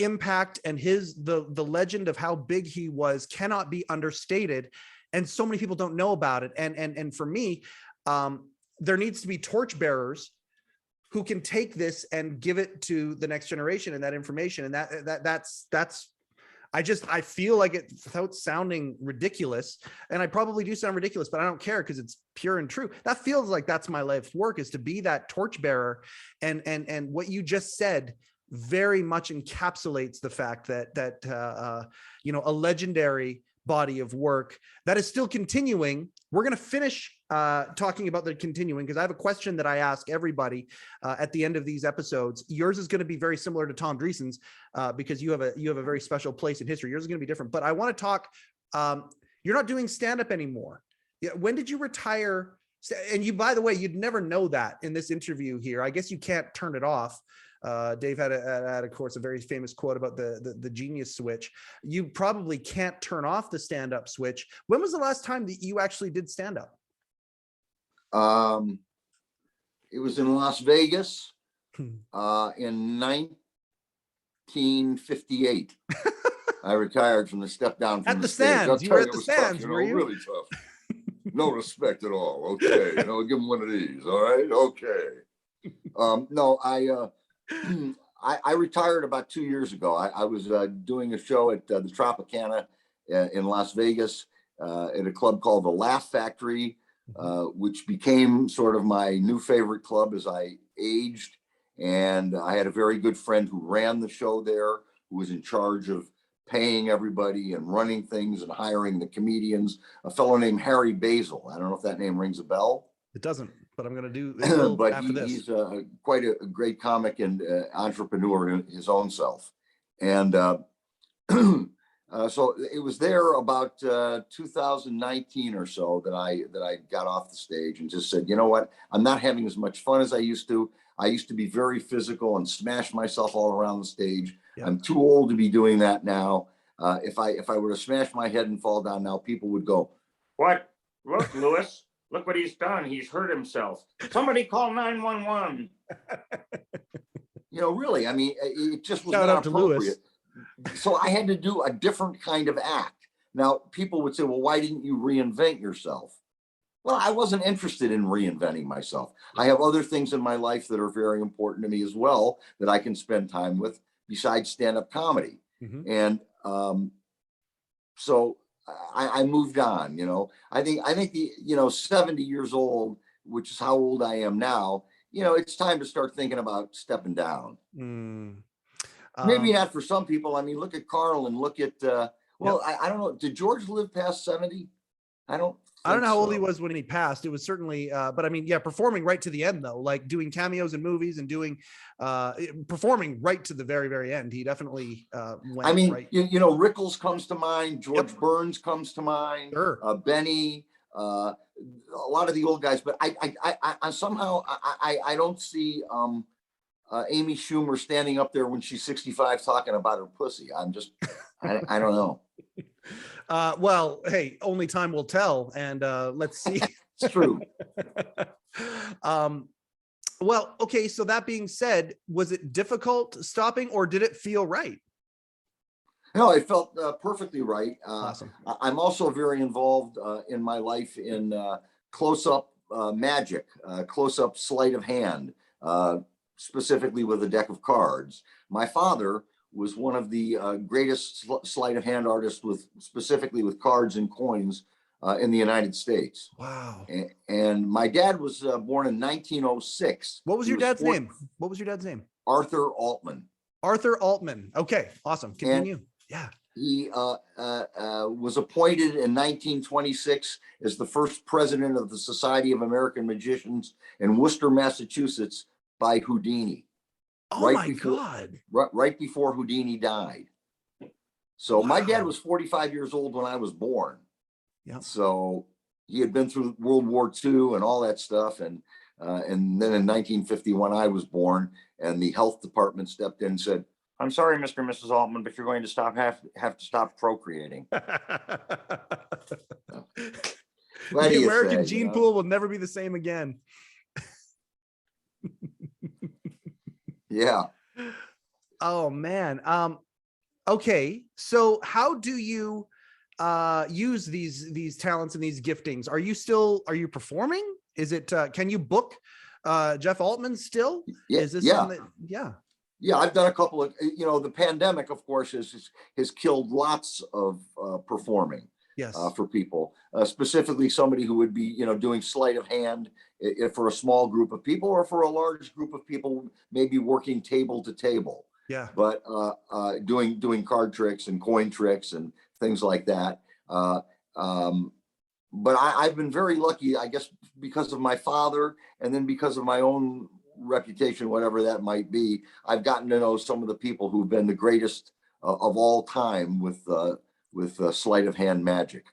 impact and the legend of how big he was cannot be understated. And so many people don't know about it. And for me, there needs to be torchbearers who can take this and give it to the next generation and that information. And that's I feel like it, without sounding ridiculous, and I probably do sound ridiculous, but I don't care because it's pure and true. That feels like that's my life's work, is to be that torchbearer. And what you just said very much encapsulates the fact that a legendary body of work that is still continuing. We're going to finish talking about the continuing, because I have a question that I ask everybody at the end of these episodes. Yours is going to be very similar to Tom Dreesen's because you have a very special place in history. Yours is going to be different, but I want to talk. You're not doing stand-up anymore. When did you retire? And you, by the way, you'd never know that in this interview here. I guess you can't turn it off. Dave had, of course, a very famous quote about the genius switch. You probably can't turn off the stand-up switch. When was the last time that you actually did stand-up? It was in Las Vegas in 1958. I retired from the step down from at the Sands. You were at the Sands, were you? Really tough. No respect at all. Okay, give him one of these. All right. Okay. No, I retired about 2 years ago. I was doing a show at the Tropicana in Las Vegas at a club called the Laugh Factory, which became sort of my new favorite club as I aged. And I had a very good friend who ran the show there, who was in charge of paying everybody and running things and hiring the comedians, a fellow named Harry Basil. I don't know if that name rings a bell. It doesn't, but I'm going to do but after this. He's quite a great comic and entrepreneur in his own self. And so it was there about 2019 or so that I got off the stage and just said, you know what, I'm not having as much fun as I used to. I used to be very physical and smash myself all around the stage. Yeah. I'm too old to be doing that now. If I were to smash my head and fall down now, people would go, "What? Look, Lewis, look what he's done. He's hurt himself. Somebody call 911." Really, I mean, it just was not appropriate. So I had to do a different kind of act. Now, people would say, well, why didn't you reinvent yourself? Well, I wasn't interested in reinventing myself. I have other things in my life that are very important to me as well that I can spend time with besides stand-up comedy. Mm-hmm. And so I moved on. I think the 70 years old, which is how old I am now, it's time to start thinking about stepping down. Maybe not for some people. I mean, look at Carl and look at I don't know, did George live past 70? I don't know how old he was when he passed. It was certainly, but I mean, yeah, performing right to the end though, like doing cameos in movies and doing, performing right to the very, very end. He definitely went. I mean, right. Rickles comes to mind. George Burns comes to mind. Sure. Benny, a lot of the old guys. But I somehow I don't see Amy Schumer standing up there when she's 65 talking about her pussy. I'm just, I don't know. Well, hey, only time will tell, and let's see. It's true. Well, okay. So that being said, was it difficult stopping, or did it feel right? No, it felt perfectly right. Awesome. I'm also very involved in my life in close-up magic, close-up sleight of hand, specifically with a deck of cards. My father was one of the greatest sleight of hand artists specifically with cards and coins in the United States. Wow. And my dad was born in 1906. What was your dad's name? What was your dad's name? Arthur Altman. Arthur Altman. Okay, awesome. Continue. And yeah. He was appointed in 1926 as the first president of the Society of American Magicians in Worcester, Massachusetts, by Houdini. Oh my God. Right before Houdini died. So my dad was 45 years old when I was born. Yeah. So he had been through World War II and all that stuff. And then in 1951, I was born, and the health department stepped in and said, "I'm sorry, Mr. and Mrs. Altman, but you're going to have to stop procreating." The American gene pool will never be the same again. Yeah. Oh man. Okay. So how do you use these talents and these giftings? Are you performing? Is it can you book Jeff Altman still? Yeah. Is this something that, Yeah, I've done a couple of, the pandemic, of course, has killed lots of performing. Yes. For people, specifically somebody who would be, doing sleight of hand if for a small group of people, or for a large group of people, maybe working table to table. Yeah. But doing card tricks and coin tricks and things like that. But I've been very lucky, I guess, because of my father, and then because of my own reputation, whatever that might be. I've gotten to know some of the people who've been the greatest of all time with sleight of hand magic.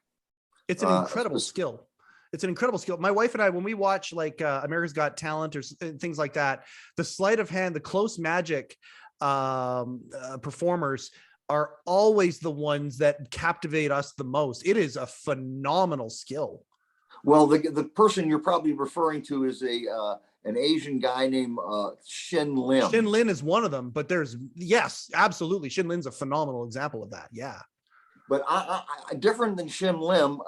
It's an incredible skill. It's an incredible skill. My wife and I, when we watch like America's Got Talent or things like that, the sleight of hand, the close magic performers are always the ones that captivate us the most. It is a phenomenal skill. Well, the person you're probably referring to is an Asian guy named Shin Lim. Shin Lin is one of them, but yes, absolutely. Shin Lin's a phenomenal example of that. Yeah. But I different than Shin Lim,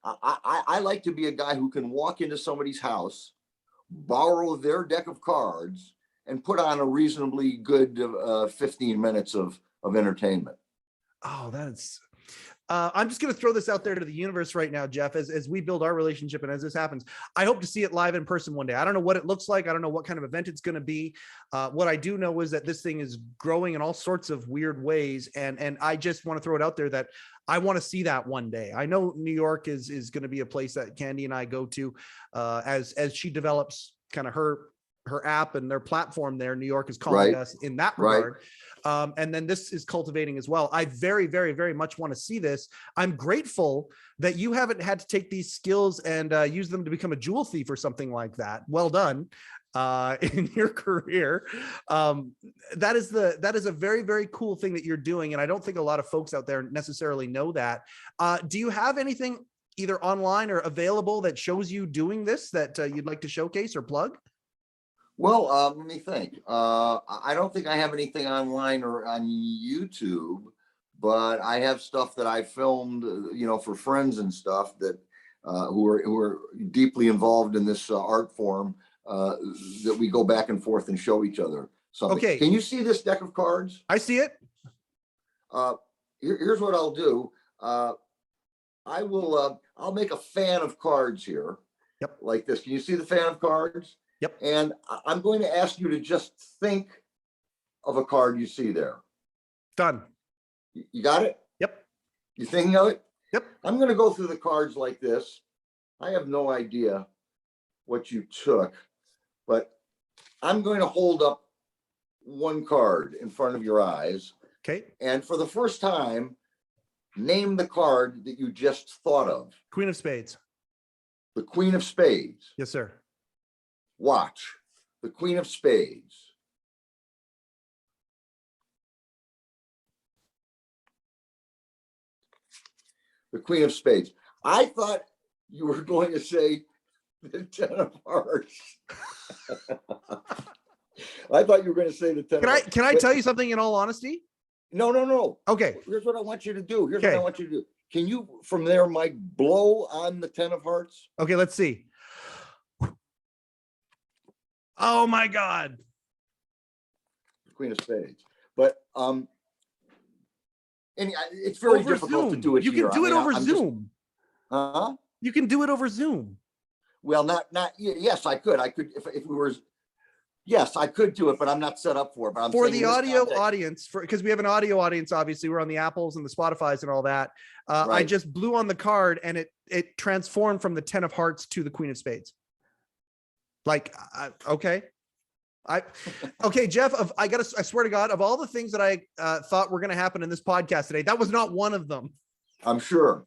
I like to be a guy who can walk into somebody's house, borrow their deck of cards, and put on a reasonably good 15 minutes of entertainment. Oh, that's. I'm just going to throw this out there to the universe right now, Jeff, as we build our relationship and as this happens. I hope to see it live in person one day. I don't know what it looks like. I don't know what kind of event it's going to be. What I do know is that this thing is growing in all sorts of weird ways. And I just want to throw it out there that I want to see that one day. I know New York is going to be a place that Candy and I go to as she develops kind of her app and their platform there. New York is calling us in that regard. And then this is cultivating as well. I very, very, very much want to see this. I'm grateful that you haven't had to take these skills and use them to become a jewel thief or something like that. Well done in your career. That is a very, very cool thing that you're doing. And I don't think a lot of folks out there necessarily know that. Do you have anything either online or available that shows you doing this that you'd like to showcase or plug? Well, let me think. I don't think I have anything online or on YouTube, but I have stuff that I filmed, for friends and stuff that who are deeply involved in this art form that we go back and forth and show each other something. Okay. Can you see this deck of cards? I see it. Here's what I'll do. I'll make a fan of cards here. Yep. Like this. Can you see the fan of cards? Yep. And I'm going to ask you to just think of a card you see there. Done. You got it? Yep. You thinking of it? Yep. I'm going to go through the cards like this. I have no idea what you took, but I'm going to hold up one card in front of your eyes. Okay. And for the first time, name the card that you just thought of. Queen of Spades. The Queen of Spades. Yes, sir. Watch. The Queen of Spades. The Queen of Spades. I thought you were going to say the Ten of Hearts. I thought you were going to say the Ten of Hearts. Can I tell you something in all honesty? No. Okay. Here's what I want you to do. What I want you to do. Can you, from there, Mike, blow on the Ten of Hearts? Okay, let's see. Oh my God. Queen of Spades. But and it's very difficult to do it. You can do it over Zoom. You can do it over Zoom. Well, yes, I could. If we were, yes, I could do it, but I'm not set up for it. But I'm For saying the audio audience, because we have an audio audience, obviously, we're on the Apples and the Spotifys and all that. Right. I just blew on the card and it transformed from the 10 of hearts to the Queen of Spades. Like, okay. Okay, Jeff, I swear to God, of all the things that I thought were going to happen in this podcast today, that was not one of them. I'm sure.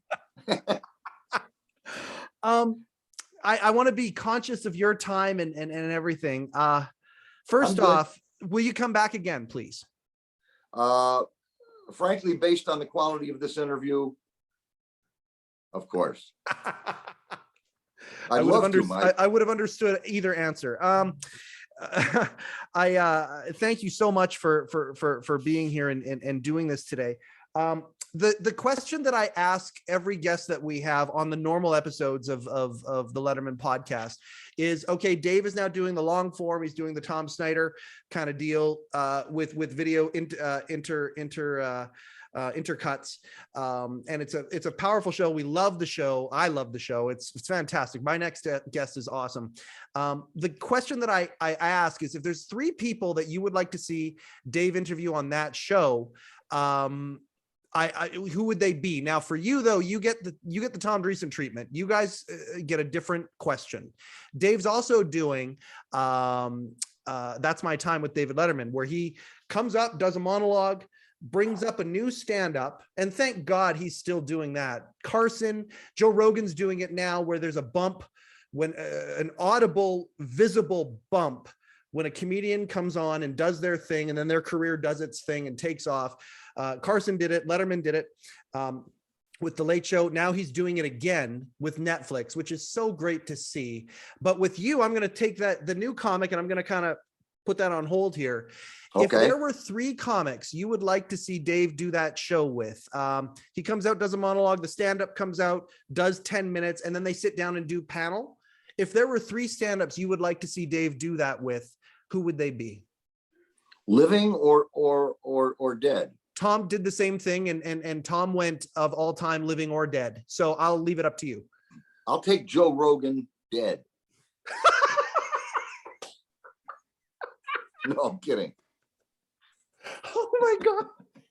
I want to be conscious of your time and everything. First off, will you come back again, please? Frankly, based on the quality of this interview, of course. I would have understood either answer. I thank you so much for being here and doing this today. The question that I ask every guest that we have on the normal episodes of the Letterman podcast is, okay, Dave is now doing the long form. He's doing the Tom Snyder kind of deal with video intercuts, and it's a powerful show. We love the show. I love the show. It's fantastic. My next guest is awesome. The question that I ask is, if there's 3 people that you would like to see Dave interview on that show, who would they be? Now, for you though, you get the Tom Dreesen treatment. You guys get a different question. Dave's also doing That's My Time with David Letterman, where he comes up, does a monologue, brings up a new stand-up, and thank God he's still doing that. Carson, Joe Rogan's doing it now, where there's a bump, when an audible, visible bump, when a comedian comes on and does their thing, and then their career does its thing and takes off. Carson did it. Letterman did it with The Late Show. Now he's doing it again with Netflix, which is so great to see. But with you, I'm going to take the new comic, and I'm going to kind of put that on hold here. Okay. If there were 3 comics you would like to see Dave do that show with, he comes out, does a monologue, the stand-up comes out, does 10 minutes, and then they sit down and do panel. If there were 3 stand-ups you would like to see Dave do that with, who would they be? Living or dead? Tom did the same thing, and Tom went of all time, living or dead. So I'll leave it up to you. I'll take Joe Rogan, dead. No, I'm kidding. Oh my God.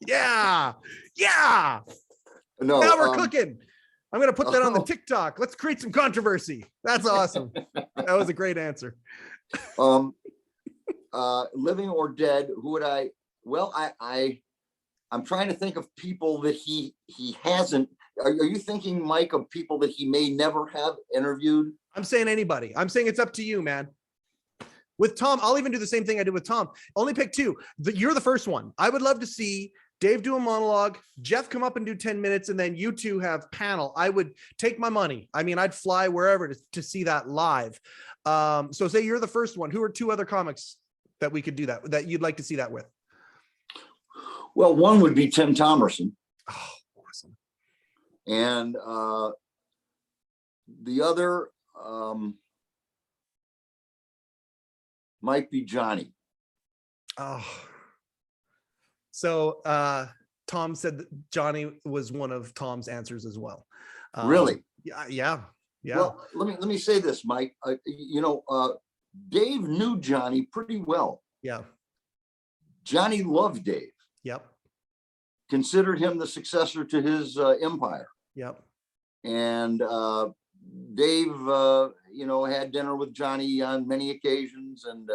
Yeah. Yeah. No. Now we're cooking. I'm going to put that on the TikTok. Let's create some controversy. That's awesome. That was a great answer. Living or dead, who would I? Well, I'm trying to think of people that he hasn't. Are you thinking, Mike, of people that he may never have interviewed? I'm saying anybody. I'm saying it's up to you, man. With Tom, I'll even do the same thing I did with Tom. Only pick 2. You're the first one. I would love to see Dave do a monologue, Jeff come up and do 10 minutes, and then you 2 have panel. I would take my money. I mean, I'd fly wherever to see that live. So say you're the first one. Who are 2 other comics that we could do that you'd like to see that with? Well, one would be Tim Thomason. Oh, awesome. And the other might be Johnny. Oh, so Tom said that Johnny was one of Tom's answers as well. Really? Yeah. Well, let me say this, Mike. Dave knew Johnny pretty well. Yeah. Johnny loved Dave. Yep. Considered him the successor to his empire. Yep. And Dave, had dinner with Johnny on many occasions, and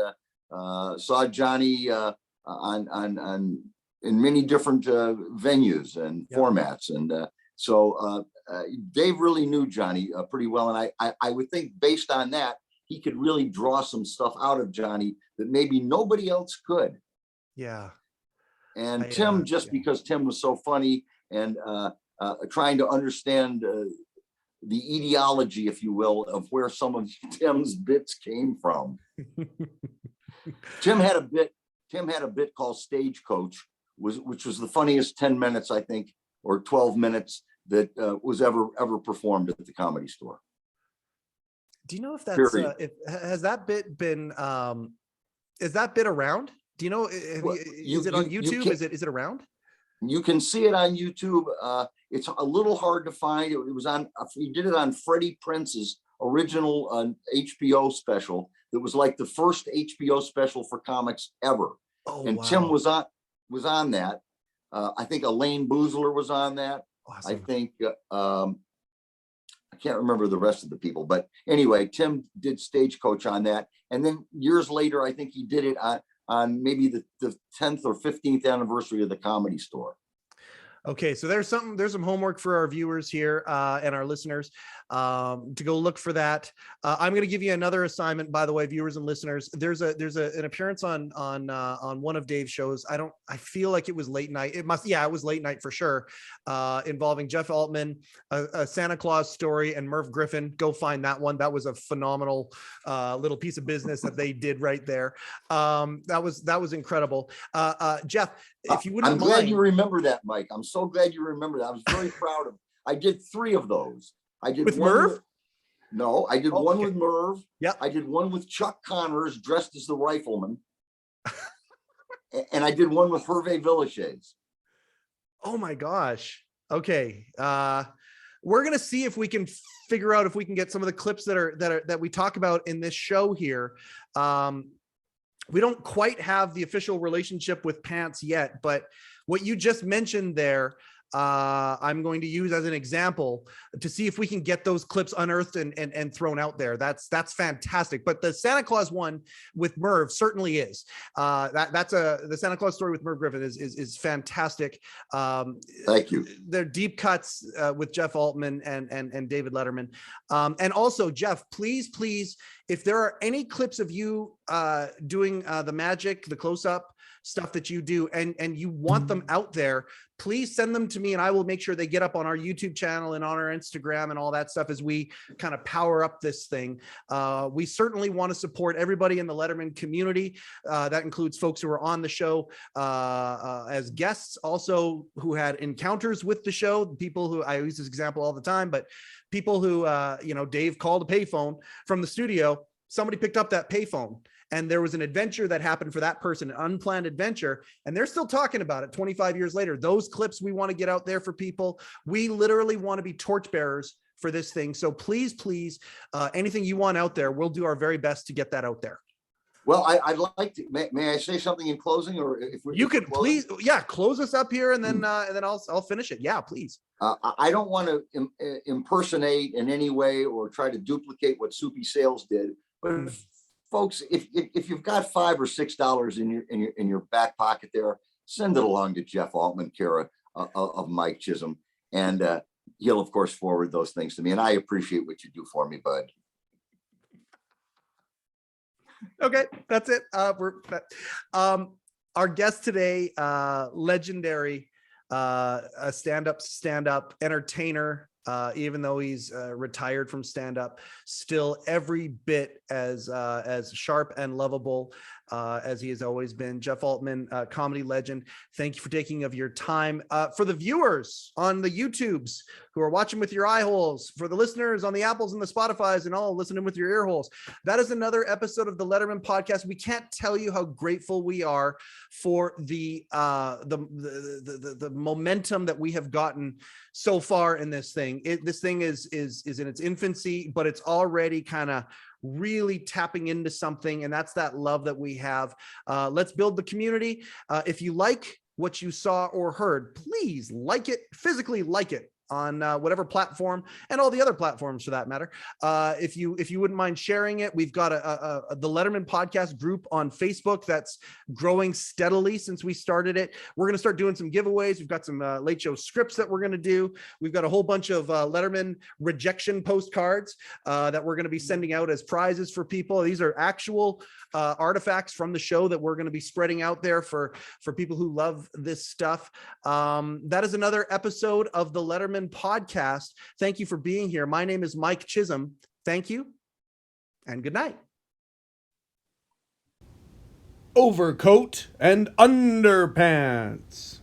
saw Johnny in many different venues and formats. And so Dave really knew Johnny pretty well. And I would think, based on that, he could really draw some stuff out of Johnny that maybe nobody else could. Yeah. And Tim, because Tim was so funny, and trying to understand the ideology, if you will, of where some of Tim's bits came from. Tim had a bit called Stagecoach, which was the funniest 10 minutes, I think, or 12 minutes that was ever performed at the Comedy Store. Do you know if that's has that bit been is that bit around? Do you know, is it on YouTube? Is it around? You can see it on YouTube. It's a little hard to find. It was on, he did it on Freddie Prince's original HBO special. That was like the first HBO special for comics ever. Oh, and wow. Tim was on that. I think Elaine Boozler was on that. Awesome. I think, I can't remember the rest of the people, but anyway, Tim did Stagecoach on that. And then years later, I think he did it on maybe the 10th or 15th anniversary of the Comedy Store. Okay, so there's some homework for our viewers here and our listeners to go look for that. I'm going to give you another assignment, by the way, viewers and listeners. There's an appearance on one of Dave's shows. I feel like it was late night. It was late night for sure, involving Jeff Altman, a Santa Claus story, and Merv Griffin. Go find that one. That was a phenomenal little piece of business that they did right there. That was incredible. Jeff, if you wouldn't mind. I'm glad you remember that, Mike. I'm so glad you remember that. I was very proud of. I did 3 of those. I did with Merv. I did one with Merv. Yeah. I did one with Chuck Connors dressed as the rifleman, and I did one with Hervé Villechaize. Oh my gosh. Okay. We're gonna see if we can figure out if we can get some of the clips that we talk about in this show here. We don't quite have the official relationship with Pants yet, but what you just mentioned there, I'm going to use as an example to see if we can get those clips unearthed and thrown out there. That's fantastic. But the Santa Claus one with Merv certainly is. The Santa Claus story with Merv Griffin is fantastic. Thank you. They're deep cuts with Jeff Altman and David Letterman. And also, Jeff, please, if there are any clips of you doing the magic, the close-up stuff that you do, and you want them out there, please send them to me, and I will make sure they get up on our YouTube channel and on our Instagram and all that stuff as we kind of power up this thing. We certainly want to support everybody in the Letterman community. That includes folks who are on the show as guests, also who had encounters with the show, people who, I use this example all the time, but people who, Dave called a payphone from the studio. Somebody picked up that payphone, and there was an adventure that happened for that person, an unplanned adventure, and they're still talking about it 25 years later. Those clips we want to get out there for people. We literally want to be torchbearers for this thing. So please, anything you want out there, we'll do our very best to get that out there. Well, I'd like to, may I say something in closing, or you could please, close us up here, and then I'll finish it. Yeah, please. I don't want to impersonate in any way or try to duplicate what Soupy Sales did, but folks, if you've got $5 or $6 in your back pocket there, send it along to Jeff Altman, care of Mike Chisholm, and he'll of course forward those things to me, and I appreciate what you do for me, bud. Okay, that's it. Our guest today, legendary stand-up entertainer, even though he's retired from stand-up, still every bit as sharp and lovable as he has always been. Jeff Altman, comedy legend. Thank you for taking of your time. For the viewers on the YouTubes who are watching with your eye holes, for the listeners on the Apples and the Spotifys and all listening with your ear holes, that is another episode of the Letterman Podcast. We can't tell you how grateful we are for the momentum that we have gotten so far in this thing. This thing is in its infancy, but it's already kind of really tapping into something, and that's that love that we have. Let's build the community. If you like what you saw or heard, please physically like it on whatever platform, and all the other platforms for that matter. If you wouldn't mind sharing it, we've got the Letterman Podcast group on Facebook that's growing steadily since we started it. We're going to start doing some giveaways. We've got some late show scripts that we're going to do. We've got a whole bunch of Letterman rejection postcards that we're going to be sending out as prizes for people. These are actual artifacts from the show that we're going to be spreading out there for people who love this stuff. That is another episode of the Letterman Podcast. Thank you for being here. My name is Mike Chisholm. Thank you, and good night. Overcoat and underpants.